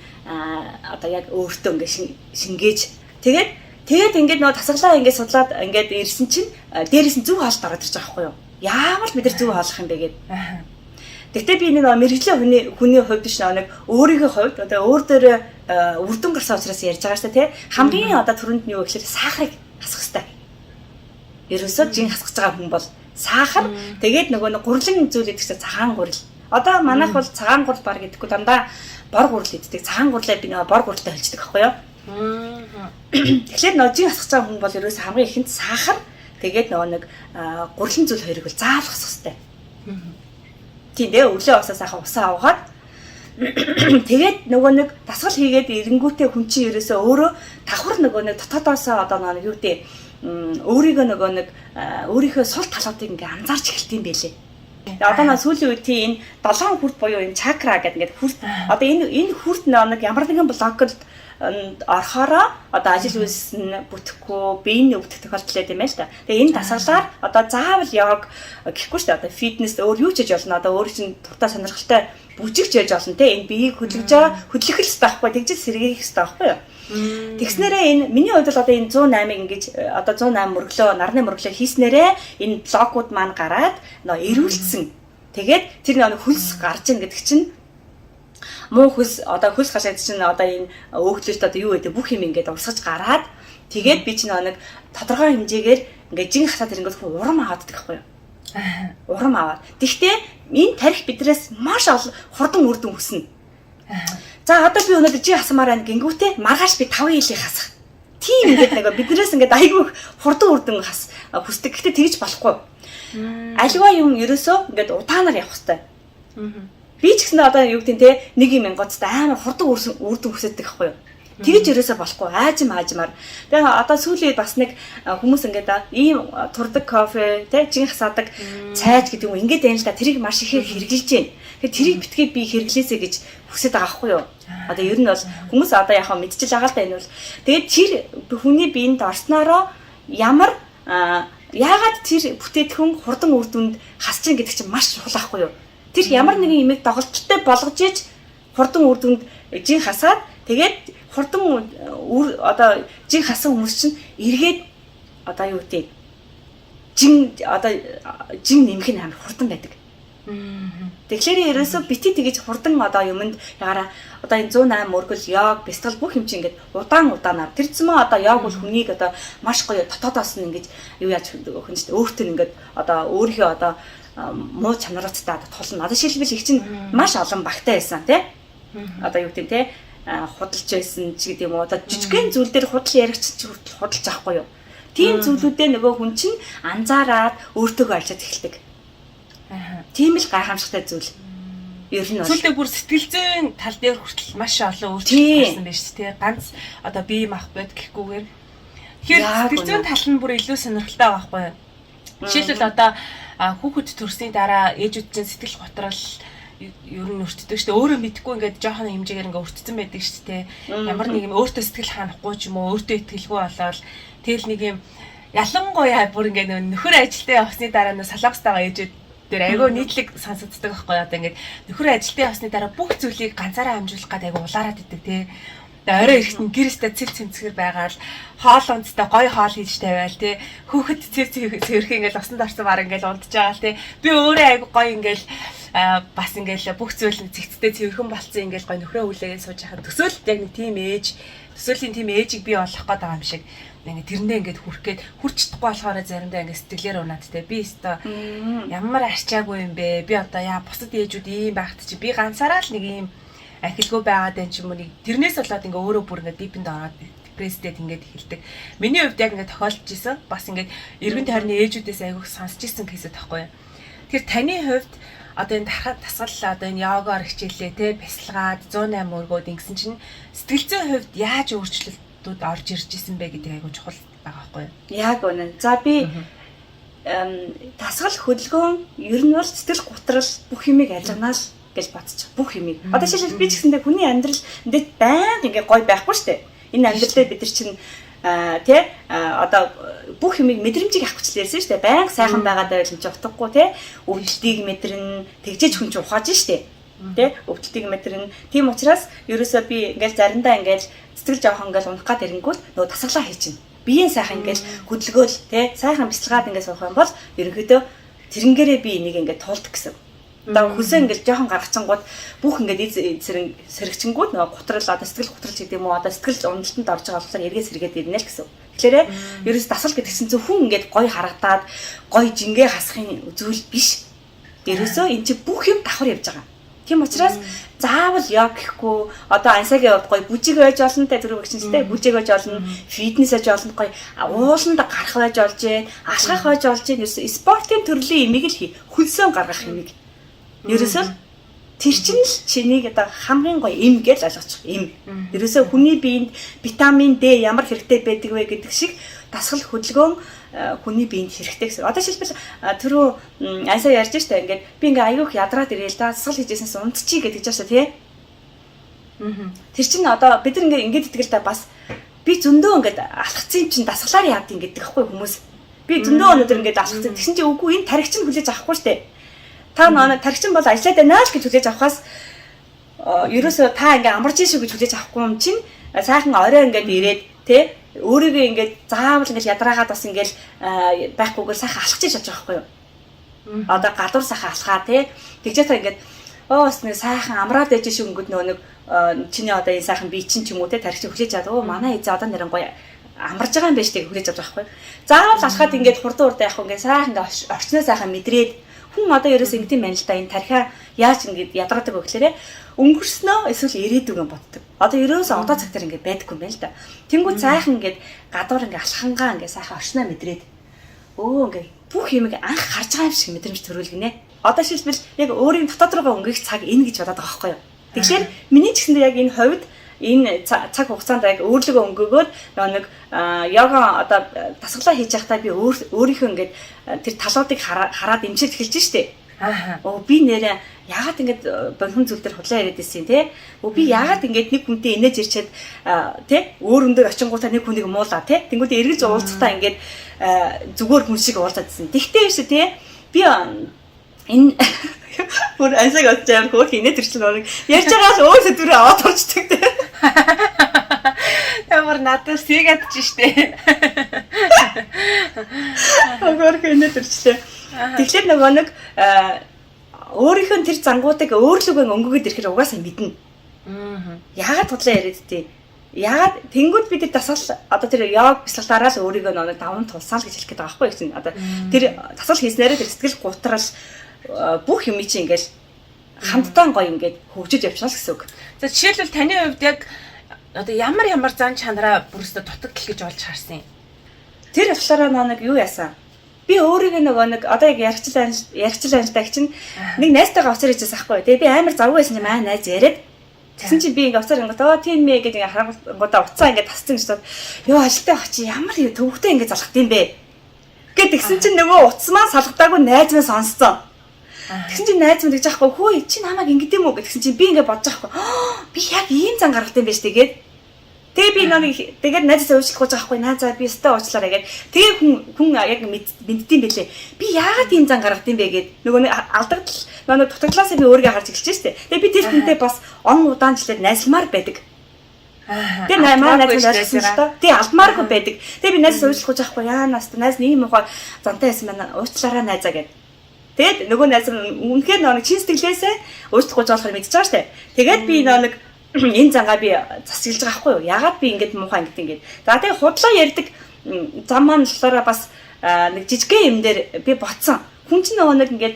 одоо яг өөртөө ингээ шингээж тэгээд ингээд нөгөө тасгалаа ингээд судлаад ингээд ирсэн чинь дээрээс нь зөв хаалт ороод ирж байгаа байхгүй юу. Яамал бид нар зөв хаалах юм бэ гээд. Тэгтээ би нэг мэрэгжлийн хүний хувьд биш нэг өөрийнхөө хувьд одоо өөр дээр үрдэн гарсан учраас ярьж байгаа шүү дээ тий. Хамгийн одоо түрүүнд нь юу гэхээр сахарыг хасах хэрэгтэй. Ерөөсөө жин хасгаж байгаа хүн бол сахар тэгээд нөгөө нэг гурлын зүйл гэдэг чинь цагаан гурил. Одоо манайх бол цагаан гурил баг гэдэггүй дандаа бор гурил гэдэг. Цагаан гурлаа би нөгөө бор гурилтай хэлждэг байхгүй юу? Тэгэхээр нөгөө жин хасгаж байгаа хүн бол ерөөсөө хамгийн ихэнд сахар тэгээд нөгөө нэг гурлын зүйл хоёрыг бол заавал хасах хэрэгтэй. Тийм дээ өглөө усаа сайхан усаа уугаад тэгээд нөгөө нэг дасгал хийгээд эренгүүтээ хүн чинь ерөөсөө өөрөө давхар нөгөө нэг дотоодоосоо одоо нөгөө юу гэдэг өөрийгөө нөгөө нэг өөрийнхөө сул талуудыг ингээ анзаарч эхэлт юм байлээ. Одоо нэг сүүлийн үед энэ 7 хүрт буюу энэ чакра гэдэг ингээд хүрт одоо энэ хүрт нэг ямар нэгэн блокод орохороо одоо ажил үйлс нь бүтэхгүй биеийн өвдөх тохиолдол юм байна л да. Тэгээ энэ дасгалаар одоо заавал яг гэхгүй шүү дээ. Одоо фитнес өөр юу ч хийж болно. Одоо өөр чинь туртаа сонирхолтой бүжигч яаж болно те. Энэ биеийг хөдөлгөж байгаа хөдлөх хэрэгтэй байхгүй. Тэгжэл сэргийлэх хэрэгтэй байхгүй юу? Тэгснээрээ энэ миний хувьд бол одоо энэ 108-ыг ингэж одоо 108 мөрглөө нарны мөрглөө хийснээрээ энэ блокууд маань гараад нөө эрүүлсэн. Тэгээд тэр нэг хөлс гарч ийн гэдэг чинь муу хөлс одоо хөлс гашаад чинь одоо энэ өөхлөлт одоо юу гэдэг бүх юм ингээд урсгаж гараад тэгээд би чинь нэг тодорхой хэмжээгээр ингээд жин хасаад ирэнгүүт урам аваад байдаг байхгүй юу? Урам аваад. Тэгвэл энэ тарих бидрээс маш олон хурдан үр дүн хүснэ. За одоо би өнөөдөр жин хасмаар байна гингүүтээ маргааш би 5 жилийн хасах. Тийм ингээд нэг биднээс ингээд айгүй хурдан үр дүн хүсдэг. Гэхдээ тэгж болохгүй. Аливаа юм ерөөсөө ингээд удаанаар явах хэрэгтэй. Би ч гэсэн одоо юу гэдэг те нэг юм гоцтой амар хурдан үр дүн хүсдэг байхгүй юу? Тэгж ерөөсөө болохгүй. Аажмаар. Тэгээ одоо сүүлийн бас нэг хүмүүс ингээд ийм турдаг кофе те жин хасаадаг цайж гэдэг юм ингээд байна л да. Тэрийг маш ихээр хэрэгжилж байна. Тэгээ тэрийг битгий би хэрэглээсэй гэж хүсэж байгаа байхгүй юу? Одоо ер нь бол хүмүүс одоо яхаа мэдчихэл байгаа л да энэ бол. Тэгээд тэр хүний биед орсноороо ямар яагаад тэр бүтээтгүн хурдан үр дүнд хасч ийн гэдэг чинь маш чухал байхгүй юу? Тэр ямар нэгэн юмыг доголдолтой болгож иж хурдан үр дүнд жин хасаад тэгээд хурдан одоо жин хасан хүмүүс чинь эргээд одоо юу гэдэг жин нэмэх нь амар хурдан байдаг. Тэгэхээр ерөөсөө бити тэгэж хурдан одоо юмд ягараа одоо энэ 108 өргөл яг бясалгал бүх юм чинь ингээд удаан тэр зэмээ одоо яг бол хүнийг одоо маш гоё дотоодоос нь ингэж юу яаж өгөх нь өөртөө ингээд одоо өөрийнхөө одоо муу чанаруудтай тулна. Одоо шилбэл их чинь маш олон багтай байсан тий. Одоо юу гэдэг тий худалж байсан ч гэдэг юм уу одоо жижигхэн зүйл дээр худал яригч ч худалж авахгүй юу. Тийм зүйлүүдээ нөгөө хүн чинь анзаараад өөртөөгөө альчаад эхэлдэг. Тийм л гайхамшигтай зүйл. Ер нь бол зүйлдээ бүр сэтгэл зүйн тал дээр хүртэл маш олон өөрчлөлт гарсан байж тээ. Ганц одоо бие мах бод гэхгүйгээр. Тэгэхээр сэтгэл зүйн тал нь бүр илүү сонирхолтой байгаа байхгүй юу? Жишээлбэл одоо хүүхэд төрсний дараа ээжүүд чинь сэтгэл готрол ер нь өртдөг шүү дээ. Өөрөө мэдгүй ингээд жоохон хэмжээгээр ингээд өртсөн байдаг шүү дээ. Ямар нэг юм өөртөө сэтгэл ханахгүй ч юм уу өөртөө итгэлгүй болоод тэгэл нэг юм ялангуяа бүр ингээд нөхөр ажилдаа явсны дараа нь салбастайгаа ээжүүд дээр айгүй нийтлэг сонсогддог байхгүй одоо ингээд нөхөр ажилдаа явсны дараа бүх зүйлийг ганцаараа амжуулах гэдэг айгүй улаарад идэг тий. Тэгээ орой ирэхэд нь гэрээсээ цэв цэмцгэр байгаад хоол унцтай гоё хоол хийж тавиал тий. Хүүхэд цэв цэвэрх ингээд усанд орсон баг ингээд унтж байгаа л тий. Би өөрөө айгүй гоё ингээд бас ингээд бүх зүйл нь зэгцтэй цэвэрхэн болцсон ингээд гоё нөхрөө хүлээгээд сууж хахад төсөөлт яг нэг тийм төсөөлийн тийм ээжийг бий болох гээд байгаа юм шиг ингээд тэрэндээ ингээд хүрхгээд хүрч чадахгүй болохоор заримдаа ингээд сэтгэлээр унаад те би өстой ямар арчаагүй юм бэ би одоо яа бусад ээжүүд ийм байхт чи би ганцаараа л нэг ийм ахилгүй байгаад энэ ч юм уу нэг тэрнээс болоод ингээд өөрөө бүр ингээд дипэнд ороод депресстэд ингээд эхэлдэг. Миний хувьд яг ингээд тохиолдож исэн бас ингээд эргэн тойрны ээжүүдээс айгүйх сонсч исэн кейсэд тахгүй. Тэгэхээр таны хувьд одоо энэ тархад тасгал одоо энэ йогоор хичээлээ те бясалгаад 108 өргөөд ингэсэн чинь сэтгэл зүйн хувьд яаж өөрчлөлтүүд орж ирж исэн бэ гэдэг айгүй чухал байгаа байхгүй юу? Яг үнэн. За би тасгал хөдөлгөөн ер нь бол сэтгэл готрал бүх юмыг алгнаал гэж бодчих. Бүх юмыг. Одоо жишээлбэл би ч гэсэндээ хүний амьдрал эндээ баян ингээ гоё байхгүй шүү дээ. Энэ амьдралдаа бид нар чинь одоо бүх юмыг мэдрэмжийг авах гэж ярьсан шүү дээ. Баян сайхан байгаад байвал энэ ч утгагүй тий. Өвдөлтийг мэдрэн тэгжээж хүн ч ухааж шүү дээ. Тий. Өвдөлтийг мэдрэн. Тийм учраас ерөөсөө би ингээл заримдаа ингээл сэтгэл жоохон ингээл унах гад ирэнгүүт нөгөө тасгалаа хийчихнэ. Биеийн сайхан ингээл хөдөлгөөл тий. Сайхан бяцлагаад ингээд суух юм бол ерөнхийдөө тэрэнгээрээ би энийг ингээд туулдаг гэсэн. Одоо хүсээ ингээд жоохон гаргацсангууд бүх ингээд сэрэгчэнгүүд нөгөө готрол одоо сэтгэл готролч гэдэг юм уу одоо сэтгэл уналтанд орж байгаа болохоор эргээ сэргээд ирнэ л гэсэн. Тэгэхээр ерөөс дасгал гэдгсэн чинь хүн ингээд гоё харагдаад гоё жингээ хасахын зүйл биш. Ерөөсөө энэ чинь бүх юм давхар явж байгаа. Тийм учраас заавал яг гэхгүй одоо ансагийн хувьд гоё бүжиг байж олон тэ түрүү гिचнэстэй бүжиг байж олон фитнес байж олон гоё ууланд гарах байж болж алхах байж болж ерөөсөө спортын төрлийн имийг л хөлсөө гаргах имийг ерөөсөө тэр чинь л чинийг одоо хамгийн гоё эм гэж ойлгочих эм. Ерөөсөө хүний биед витамин D ямар хэрэгтэй байдаг вэ гэдэг шиг дасгал хөдөлгөөн хүний биед хэрэгтэй гэсэн. Одоо шилбэл түрүү ансаа ярьж штэ ингээд би ингээ аюух ядраад ирээл дасгал хийжсэнээс унтчих гэдэг жаашаа тий. Тэр чинь одоо бид нар ингээд итгэл та бас би зөндөө ингээд алхацсан чинь дасгалаар яад ингээд гэхгүй хүмүүс. Би зөндөө өнөдөр ингээд алхацсан. Тэгсэн чинь үгүй энэ тархич нь хүлээж авахгүй штэ. Та нөө тархичин бол ажиллаад байна л гэж хүлээж авахаас ерөөсөө та ингээ амарч ийшүү гэж хүлээж авахгүй юм чинь сайхан орой ингээд ирээд тэ өөрийгөө ингээд заавал ингээд ядраагаад бас ингээд байхгүйгээр сайхан алхаж иж чадж байгаа байхгүй юу? Одоо гадуур сайхан алхаа тэ тэгжээ та ингээд бас нэг сайхан амраад ээж шиг өнгөд нэг чиний одоо энэ сайхан бие чинь ч юм уу тэ тархич хүлээж аваад манай эзээ одоо нэрэн гоё амарж байгаа юм байна штэ хүлээж авч байгаа байхгүй юу? Заавал алхаад ингээд хурдан явах ингээд сайхан ингээд орчноо сайхан мэдрээд хүн одоо ерөөс ингэдэм байна л да энэ тархиа яаж ингэж ядраадаг вэ гэхээр өнгөрснөө эсвэл ирээдүг юм боддог. Одоо ерөөс одоо цаг дээр ингэ байдаггүй юм байна л да. Тэнгүү сайхан ингэ гадуур ингэ алхангаа ингэ сайхан орчноо мэдрээд ингэ бүх юмыг анх харж байгаа юм шиг мэдрэмж төрүүлгэнэ. Одоо шилбэл яг өөрийн дотоод руугаа өнгөрөх цаг энэ гэж бодоод байгаа байхгүй юу. Тэгэхээр миний ч гэсэндээ яг энэ хувьд энэ цаг хугацаанд яг өөрлөгөө өнгөгөөд нэг йога одоо дасгалаа хийж байхдаа би өөрийнхөө ингээд тэр талуудыг хараад эмчилж эхэлж штэ. Оо би нэрээ яагаад ингээд богино зүйл дээр худлаа яриад байсан те. Оо би яагаад ингээд нэг хүнтэй инээж ирчээд те өөр өндөр очингуудаа нэг хүнийг муулаа те. Тэнгүүдээ эргэж уулзтаа ингээд зүгээр хүн шиг уулзаадсэн. Тэгтээ биш те. Би энэ бүр ансаг оцсон хөөх инээд ирсэн нэг ярьж байгаа л өөр сэдвэрээ аваад орчдөг те. Ямар надад сэгадж штэ. Агоор хийнэ төрчлээ. Тэгэхээр нөгөө нэг өөрийнхөө тэр зангуудыг өөрлөгөө өнгөгөд ирэхээр угаасаа мэднэ. Яагаад тудлаа яриад тий? Яагаад тэнгууд бид дасгал одоо тэр яг бясалгалаараа л өөрийгөө нэг даван тулсаа л гэж хэлэх гээд байгаа байхгүй юу? Одоо тэр дасгал хийснээрээ тэр сэтгэл гутрал бүх юм чи ингээл хамтдаа гоё ингээд хөгжиж явчихна гэсэн үг. За жишээлбэл таны хувьд яг одоо ямар зан чанараа бүрөөсөө дутагдал гэж олж харсан юм? Тэр болохоор нэг юу яасан? Би өөрийгөө нэг одоо яг яригчл анжтай чинь нэг найзтайгаа уцаар хийжээс ахгүй. Тэгээ би амар завгүй байсан юм аа найз яриад. Тэгсэн чинь би ингээ уцаар ингоо тийм мэ гэдэг ингээ харангуудаа уцаа ингээ тасцсан гэж бод. Йоо ажилтаа очи ямар төвхтэй ингээ залхах юм бэ? Гэт тэгсэн чинь нөгөө уц маань салгадаагүй найз маа сонсцсон. Тэгсэн чинь найз маа гэж аахгүй хөөе чи намайг ингэдэм үү гэсэн чинь би ингээ бодож аахгүй. Би яг ийм зан гаргалт юм байж тэгээд тэгээ би нэг тэгээд найзаа уучлах гэж аахгүй найзаа би өстэй уучлаарай гэд тэгээ хүн яг мэддэм бэлээ. Би яагаад ийм зан гаргад юм бэ гэд нөгөө алдагдал нөгөө дутагдлаасаа би өөрийгөө харж эхэлж штэ. Тэгээ би тэр хүнтэй бас он удаанчлаад найзлмаар байдаг. Тэгээ найзаа найзсан л та. Тэгээ алдмааргүй байдаг. Тэгээ би найзаа уучлах гэж аахгүй яа наста найз нэг юм ухаа зантай байсан байна уучлаарай найзаа гэд. Тэгээд нөгөө найз үнэхээр нэг чин сэтгэлээсээ уучлах гэж болохоор мэдчихэж байгаа штэ. Тэгээд би нэг энэ зангаа би засаглаж байгаа хгүй юу? Ягаад би ингэж муухай ингэж ингэж. За тэгээ худлаа ярьдаг зам маань болохоор бас нэг жижигхэн юм дээр би ботсон. Хүн чинь нөгөө нэг ингэж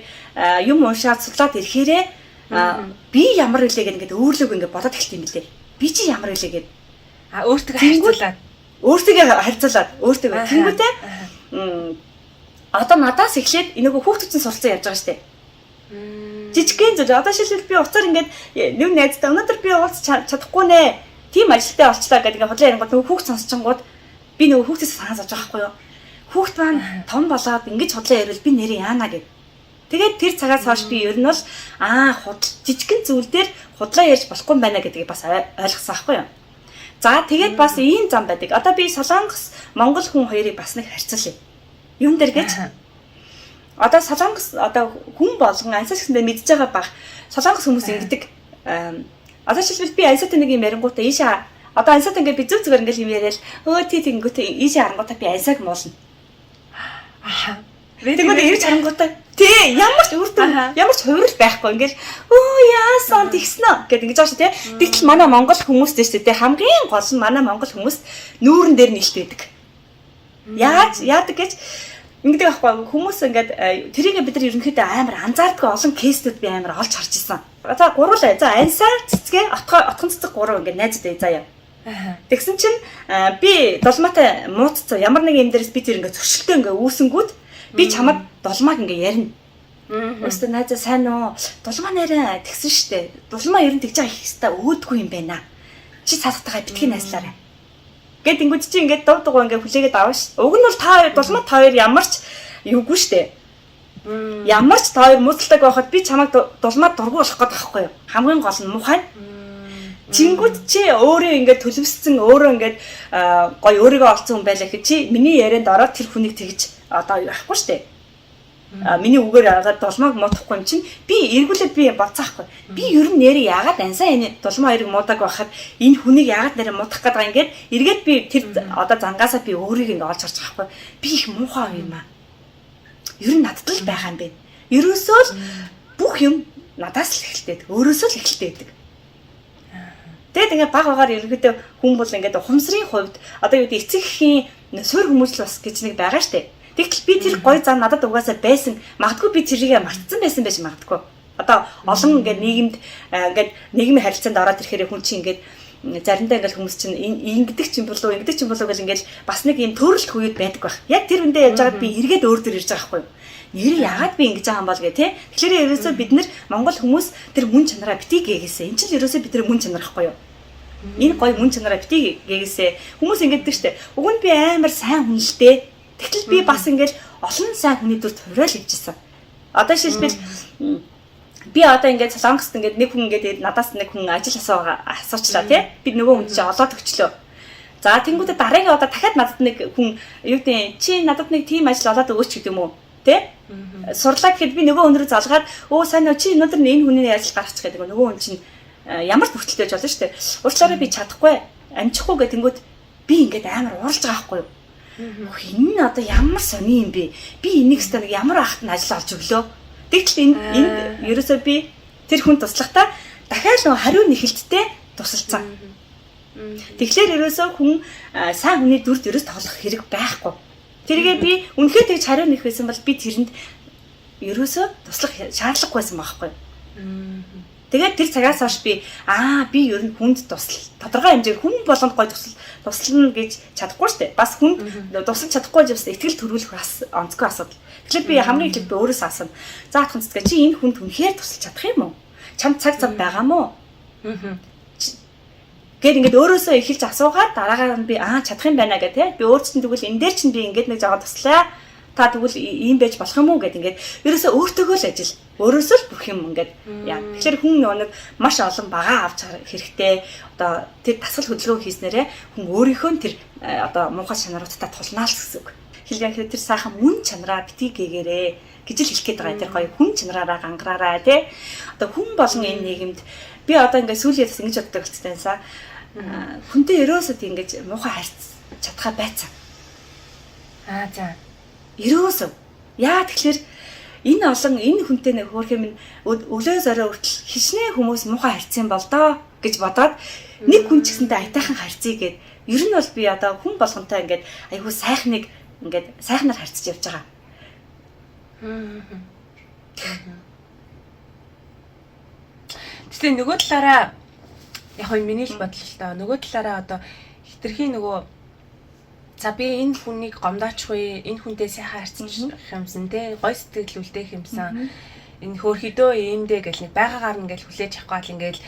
юм уншаад судлаад ирэхээрээ би ямар үлээ гэдэг ингэж өөрлөг ингэж бодоод эхэлт юм билээ. Би чи ямар үлээ гэд. Өөртөө харьцуулаад. Өөртөө. Тэнгүүтээ одоо надаас эхлээд энэгүй хүүхдүүд чинь суралцсан явж байгаа штэ. Жижигхэн зүйл. Одоо шилбэл би уцаар ингээд нэг найзтай өнөөдөр би уулзч чадахгүй нэ. Тим ажилтаа олчлаа гэдэг ингээд худлаа ярингууд нөгөө хүүхд сонсчингууд би нөгөө хүүхдээс санаа зовж байгаа байхгүй юу? Хүүхд маань том болоод ингэж худлаа ярил би нэрээ яана гэд. Тэгээд тэр цагаас хойш би ер нь бол жижигхэн зүйл дээр худлаа ярьж болохгүй юм байна гэдгийг бас ойлгосон байхгүй юу? За тэгээд бас ийм зам байдаг. Одоо би Солонгос Монгол хүн хоёрыг бас нэг харьцуулъя. Юун дээр гэж одоо Солонгос одоо хүн болгон ансаас гэсэндээ мэдж байгаа баг. Солонгос хүмүүс ингэдэг. Одоо шилбэл би ансаатай нэг юм ярингуудаа ийшээ одоо ансаатай ингээ би зүгээр ингээл юм яриад тий тэнгүүтээ ийшээ харангуудаа би ансааг муулна. Тэгвэл ирж харангуудаа тий ямар ч үрдэн ямар ч хувирал байхгүй ингээл яасан тэгснэ гэдэг ингэж байгаа шүү тий. Тэгтэл манай монгол хүмүүс дээ шүү тий хамгийн гол нь манай монгол хүмүүс нүүрэн дээр нийлт байдаг. Яадаг гэж ингэдэг аахгүй хүмүүс ингээд тэрийг бид нар ерөнхийдөө амар анзаардгүй олон кейсүүд би амар олж харж ирсэн. За гуруулаа. За ансаар цэцгээ отхон цэцэг гурав ингээд найзтай заяа. Тэгсэн чинь би долмаатай муудцсан ямар нэг юм дээрс би тэр ингээд зөрчилтэй ингээд үүсэнгүүд би чамд долмааг ингээд ярина. Өстө найзаа сайн уу? Долмаа нэрээ тэгсэн штэ. Долмаа ер нь тэгж байгаа их хэвээр өөдгүй юм байна. Чи цаатайгаа битгий найслаарай. Гэт ингүүд чи ингээд дув дугуй ингээд хүлээгээд аваа ш. Уг нь бол та долмаа та хоёр ямар ч юугүй штэ. Ямар ч та хоёр муудалтай байхад би чамайг долмаа дургу болох гээд байхгүй юу? Хамгийн гол нь мухай. Чингүүд чи өөрөө ингээд төлөвссөн өөрөө ингээд гоё өөрийгөө олцсон хүн байлаа гэхэд чи миний ярианд ороод тэр хүнийг тэгж одоо яахгүй штэ. Миний үгээр яагаад долмааг муудахгүй юм чинь би эргүүлээд би бодцаахгүй. Би ер нь нэрээ яагаад ансаа энэ долмаа хоёрыг муудаг байхад энэ хүнийг яагаад нэрээ муудах гээд байгаа ингээд эргээд би тэр одоо зангаасаа би өөрийг нь олж харж байгаа байхгүй. Би их муухай юм аа. Ер нь надад л байгаа юм бэ. Ерөөсөө л бүх юм надаас л эхэлдэг. Өөрөөсөө л эхэлдэг. Тэгэд ингээд баг багаар ерөнхийдөө хүн бол ингээд ухамсарын хувьд одоо юу гэдэг эцэгхийн суурь хүмүүжил бас гэж нэг байгаа штэ. Тэгтэл би тэр гой зам надад угаасаа байсан. Магадгүй би тэрийг мартсан байсан байж магадгүй. Одоо олон ингээд нийгэмд ингээд нийгмийн харилцаанд ороод ирэхээр хүн чинь ингээд заримдаа ингээд хүмүүс чинь ингэдэг ч юм болов гэж ингээд бас нэг юм төрөлт үед байдаг байх. Яг тэр үндэ явж байгаад би эргээд өөр төр ирж байгаа байхгүй юу? Нэр яагаад би ингэж байгаа юм бол гэ тэ. Тэгэхээр ерөөсөө бид нар Монгол хүмүүс тэр мөн чанараа битгий гээгээсэ. Энд чинь ерөөсөө бид нар мөн чанар ахгүй юу? Энэ гоё мөн чанараа битгий гээгээсэ. Хүмүүс ингэдэг штэ. Уг нь би амар сайн хүн л дээ. Тэгтэл би бас ингээд олон сайн хүний дүр төврөөл хийжсэн. Одоо шилбэл би одоо ингээд Солонгост ингээд нэг хүн ингээд надаас нэг хүн ажил асуучлаа тий. Би нөгөө хүн чинь олоод өгчлөө. За тэнгуүдээ дараагийн одоо дахиад надад нэг хүн юу гэдэг чи надад нэг тим ажил олоод өгөөч гэдэг юм уу? Тэ? Сурлаа гэхэд би нөгөө өнөрөө залгаад сайн уу чи өнөөдөр энэ хүний ажил гаргачих гэдэг нөгөө хүн чинь ямар ч бүртэлтэй байж болно шүү дээ. Уучлаарай би чадахгүй амжихгүй гэх тэнгууд би ингээд амар ууралж байгаа байхгүй юу? Энэ одоо ямар сони юм бэ? Би энийг өстө нэг ямар ахт нь ажил олж өглөө. Тэгтэл энэ ерөөсөө би тэр хүн туслахдаа дахиад нөгөө хариу нэхэлттэй тусалцсан. Тэгэхээр ерөөсөө хүн сайн хүний дүрд ерөөс тоглох хэрэг байхгүй. Тэргээ би үнэхээр тэгж хариу нэх байсан бол би тэрэнд ерөөсөө туслах шаардлагагүй байсан байхгүй. Тэгээд тэр цагаас хойш би ер нь хүнд тодорхой хэмжээгээр хүн болгонд гой туслана гэж чадахгүй шүү дээ. Бас хүнд туслаж чадахгүй гэж итгэл төрүүлэх бас онцгой асуудал. Тэгэхээр би хамгийн эхлээд би өөрөөсөө асууна. За атхан цэцгээ чи энэ хүнд үнэхээр туслаж чадах юм уу? Чамд цаг байгаа мó? Гэт ингээд өөрөөсөө эхэлж асуугаад дараагаар нь би чадах юм байна гэх те. Би өөрсдөө тэгвэл энэ дээр чинь би ингээд нэг жоо туслаа. Та тэгвэл ийм байж болох юм уу гэд ингээд ерөөсөө өөртөөгөө л ажил. Өөрөөсөө л бүх юм ингээд яа. Тэгэхээр хүн нэг маш олон багаа авч хэрэгтэй. Одоо тэр дасгал хөдөлгөөн хийснээрээ хүн өөрийнхөө тэр одоо муухай чанаруудтай тулнаа л гэсэн үг. Хэлбэл тэр сайхан мөн чанараа битгий гээгээрээ гэж л хэлэх гээд байгаа. Тэр гоё хүн чанараараа гангараарай те. Одоо хүн болон энэ нийгэмд би одоо ингээд сүүлийн бас ингэж боддог болцтойсаа хүнтэй ерөөсөө ингэж муухай харьц чадхаа байцаа. За. Ерөөсөө. Яа тэгэхээр энэ хүнтэй нэг хөөх юм өглөө зорио хүртэл хичнээн хүмүүс муухай харьцсан бол доо гэж бодоод нэг хүн ч гэсэнтэй аятайхан харьцъя гэд ер нь бол би одоо хүн болгонтой ингээд айгүй сайхныг ингээд сайхнаар харьцаж явж байгаа. Тэгвэл нөгөө талаараа яг хөө миний л бодол л та. Нөгөө талаараа одоо хитрхийн нөгөө за би энэ хүнийг гомдоочихгүй, энэ хүнтэй сайхан харьцаж юмсан те, гой сэтгэл үлдээх юмсан. Энэ хөөрхөдөө иймдээ гэл нэг байгаагаар ингээл хүлээж авах гал ингээл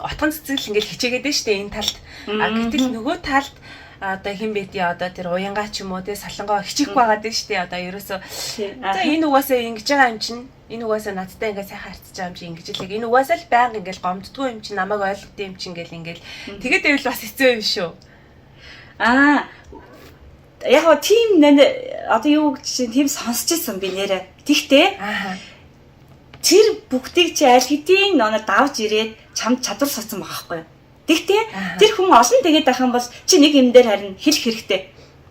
отгон цэцгэл ингээл хичээгээд нь штэ энэ талд. Гэтэл нөгөө талд одоо хэн бэдий одоо тэр уянгаа ч юм уу те салангоо хичээх байгаад нь штэ одоо ерөөсөө за энэ угаасаа ингэж байгаа юм чинь энэ угаасаа надтай ингээ сайхан харьцаж байгаа юм чи ингэж л энэ угаасаа л байнга ингээл гомддгүй юм чи намайг ойлгохгүй юм чи ингээл тэгээд байвал бас хэцүү юм шүү. Яг гоо тим одоо юу гэж чинь тим сонсч ирсэн би нэрэ. Тэгтээ тэр бүгдийг чи аль хэдийн нөө давж ирээд чамд чадвар соцсон байгаа байхгүй юу? Тэгтээ тэр хүн олон тэгээд байх юм бол чи нэг юм дээр харин хэлэх хэрэгтэй.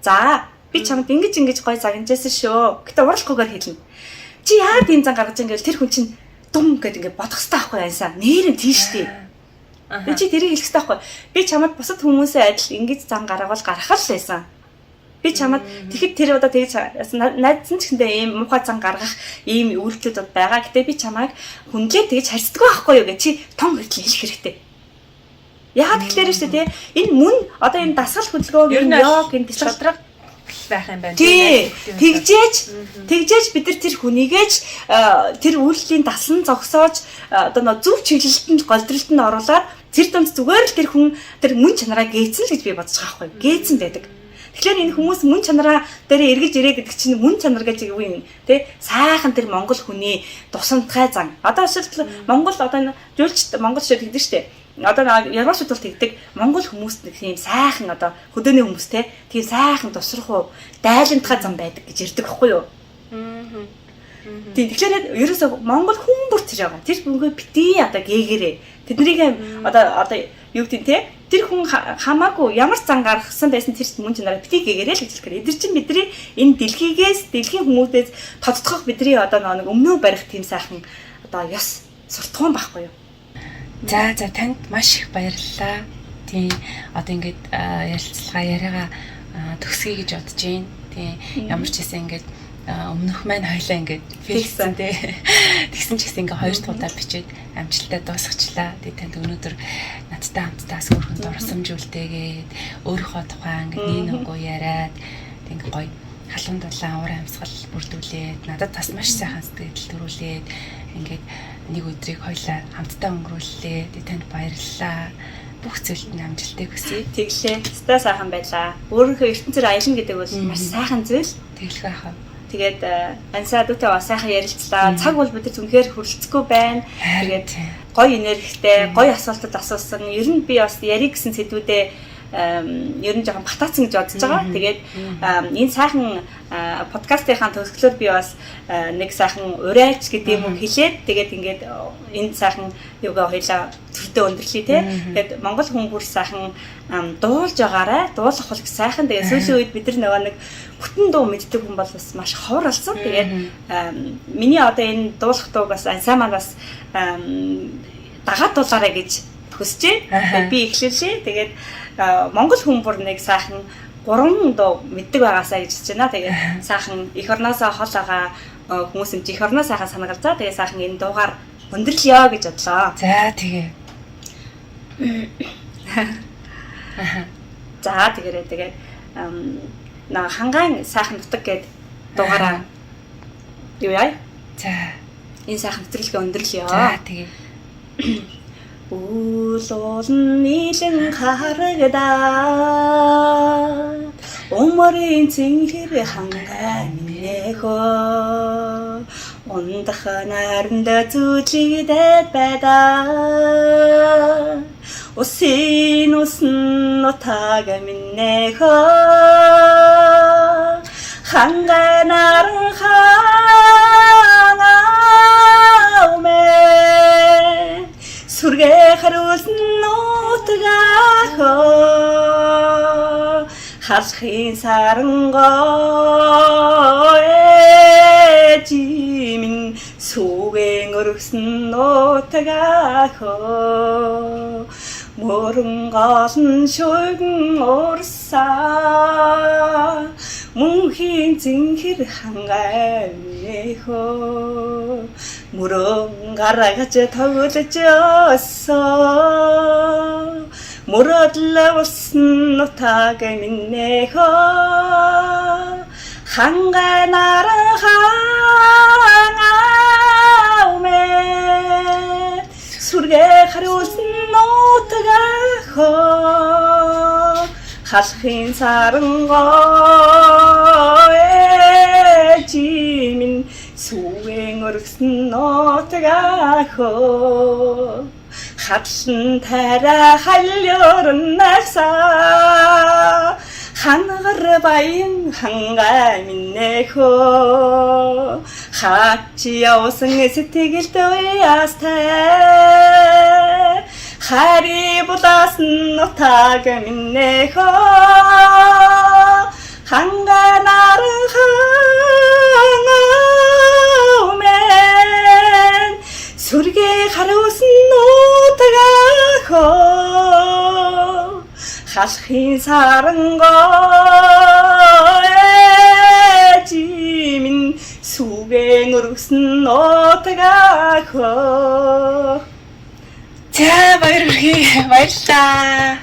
За би чамд ингэж гой загнажсэн шүү. Гэтэ уралхгүйгээр хэлнэ. Чи яагаад ийм зан гаргаж ингээл тэр хүн чинь дум гэдэг ингээд бодох хэрэгтэй байхгүй яасан. Нэрэн тийштэй. Би чи тэрийг хэлэх хэрэгтэй байхгүй. Би чамд бусад хүмүүсээ адил ингэж зан гаргавал гарах л байсан. Би чамд тэгэхэд тэр удаа тэгж найдсан ч гэндээ ийм муухай зан гаргах ийм үйлчлүүд байгаа. Гэтэ би чамайг хүнлээ тэгж харьцдаг байхгүй юу гэж чи том хүртэл хэлэх хэрэгтэй. Яагаад тэгэхээр шүү дээ энэ мөн одоо энэ дасгал хөдөлгөөгийн йог энэ шалдраг байх юм байна. Тэгжээж бид нар тэр хүнийгээж тэр үйлдэлийн дасан зогсоож одоо нөө зөв чиглэлтэнд голдролтод оруулаад тэр дунд зүгээр л тэр хүн тэр мөн чанараа гээцэн л гэж би бодож байгаа байхгүй. Гээцэн байдаг. Тэгэхээр энэ хүмүүс мөн чанараа дээр эргэж ирээ гэдэг чинь мөн чанар гэж юу юм те сайхан тэр монгол хүний тусамтгай зан. Одоо шилбэл монгол одоо жуулчд монгол шид гэдэг штэ. Одоо ярмашууд бол тэгдэг монгол хүмүүс нэг тийм сайхан одоо хөдөөний хүмүүс те тийм сайхан тусрах дайлантгай зам байдаг гэж ирдэг байхгүй юу? Тэгэхээр ерөөсөө монгол хүн бүр тэр байгаа. Тэр бүнгээ битгий одоо гээгээрээ тэднийг одоо юу гэдэг те тэр хүн хамаагүй ямар зан гаргасан байсан тэр мөн чанараа битгий гээгээрээ л гэж хэлэхээр эдгээр чинь бидний энэ дэлхийн хүмүүстээс тодтогох бидний одоо нэг өмнөө барих тийм сайхан одоо ёс суртахуун байхгүй юу? За танд маш их баярлалаа. Тийм одоо ингээд ярилцлага яриагаа төгсгий гэж бодож байна. Тийм ямар ч хэсэн ингээд өмнөх маань хоёлаа ингээд фиксэн тий. Тэгсэн ч гэсэн ингээд хоёр дахь удаа бичээд амжилттай дуусгачлаа. Тэгээ танд өнөөдөр надтай хамтдаа сүрхэнд орсомжүүлтэйгээд өөрийнхөө тухай ингээд нийгэмгөө яриад ингээд гоё халуун дулаан уур амьсгал бүрдүүлээд надад бас маш сайхан сэтгэл төрүүлээд ингээд нэг өдрийг хоёлаа хамтдаа өнгөрүүллээ. Тэгээ танд баярлалаа. Бүх зүйлд нь амжилттай хүсье. Тэглээ. Стаа сайхан байлаа. Өөрийнхөө ертөнцөөр аялна гэдэг бол маш сайхан зүйл. Тэглэх байхаа. Тэгээд ансаа дүүтэй бас сайхан ярилцлаа. Цаг бол бид үнэхээр хүрэлцэхгүй байна. Тэгээд гоё энергитэй, гоё асуултад асуусан. Ер нь би бас ярих гэсэн сэдвүүдээ ер нь жоохон батаацсан гэж бодож байгаа. Тэгээд энэ сайхан подкастынхаа төгсгөлөөр би бас нэг сайхан урайч гэдэг юм хэлээд тэгээд ингээд энэ сайхан юугаа хоёлаа сүрдээ өндөрлөе те. Тэгээд Монгол хүн бүр сайхан дуулж байгаарай. Дуулах бол сайхан. Тэгээд сүүлийн үед бид нар нэг бүтэн дуу мэддэг хүн бол бас маш ховор болсон. Тэгээд миний одоо энэ дуулах дууг бас сайн маань бас дагаад дуулаарай гэж хүсэж байна. Би эхлэшээ. Тэгээд Монгол хүн бүр нэг сайхан 3 дуу мэддэг байгаасаа гэж хэлж байна. Тэгээд сайхан эх орноосоо хол байгаа хүмүүс юм чи эх орноо сайхан санагалзаа. Тэгээд сайхан энэ дуугаар өндөрлөё гэж бодлоо. За тэгээ. За тэгээд хангаан сайхан нутаг гэд дуугаараа юу яа? За энэ сайхан нэвтрүүлгээ өндөрлөё. За тэгээ. Уулын нийлэн харагдаа Умарын цэнхэр хангаа минэхөө Ундах наранда зүлэгдээд байдаа Усын нутаг минэхөө Хангаа наран хангаа умэ Сүргэ харуулсан нутгахоо Халахын сарангоо эжимин Сүгэн өргсөн нутгахоо Мөрөн голн шүгэн урсаа Мөнхийн цэнхэр хангаа минэхөө Мөрөн гарагч тоглож өссөө Мөрөдлөсөн нутаг минэхөө Хангаа наран хангаа умэ Сүргэ харуулсан нутгахоо Халахын сарангоо эжимин Сүгэн өргсөн нутгахоо Хадлан тайраа халёрн нагсаа Хангар баян хангаа минэхөө Хачи явсан сэтгэлд уяастай Хари булаасан нутаг минэхөө Хангаа наран хангаа умэн Сүргэ харуулсан нутгахоо Халахын сарангоо эжимин Сүгэн өргсөн нутгахоо За баярлалаа.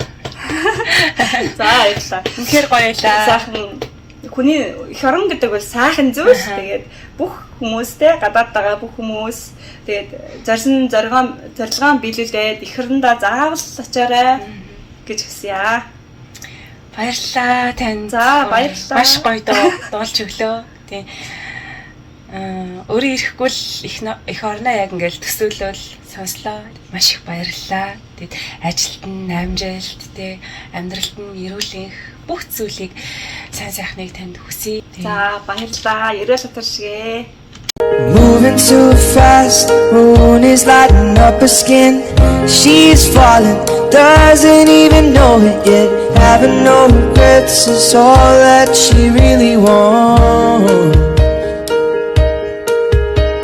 За баярлалаа. Үнэхээр гоё байлаа. Сайхан хүний эх орон гэдэг бол сайхан зүйл. Тэгээд бүх хүмүүстэй гадаад байгаа бүх хүмүүс тэгээд зорилгоо биелүүлээд эх орондоо заавал очиорой гэж хүсье. Баярлалаа тань. За баярлалаа. Маш гоё дуулж өглөө. Тийм. Өөрөө ирэхгүй л эх орноо яг ингээл төсөөлөл сонслоо. Маш их баярлалаа. Тэгээд ажилд нь амжилт, тий амьдралд нь эрүүл энх бүх зүйлийг сайн сайхныг танд хүсье. За баярлалаа. Ерөөл хатаршгэ. Moving too fast, moon is lighting up her skin. She's falling, doesn't even know it yet. Having no regrets is all that she really wants.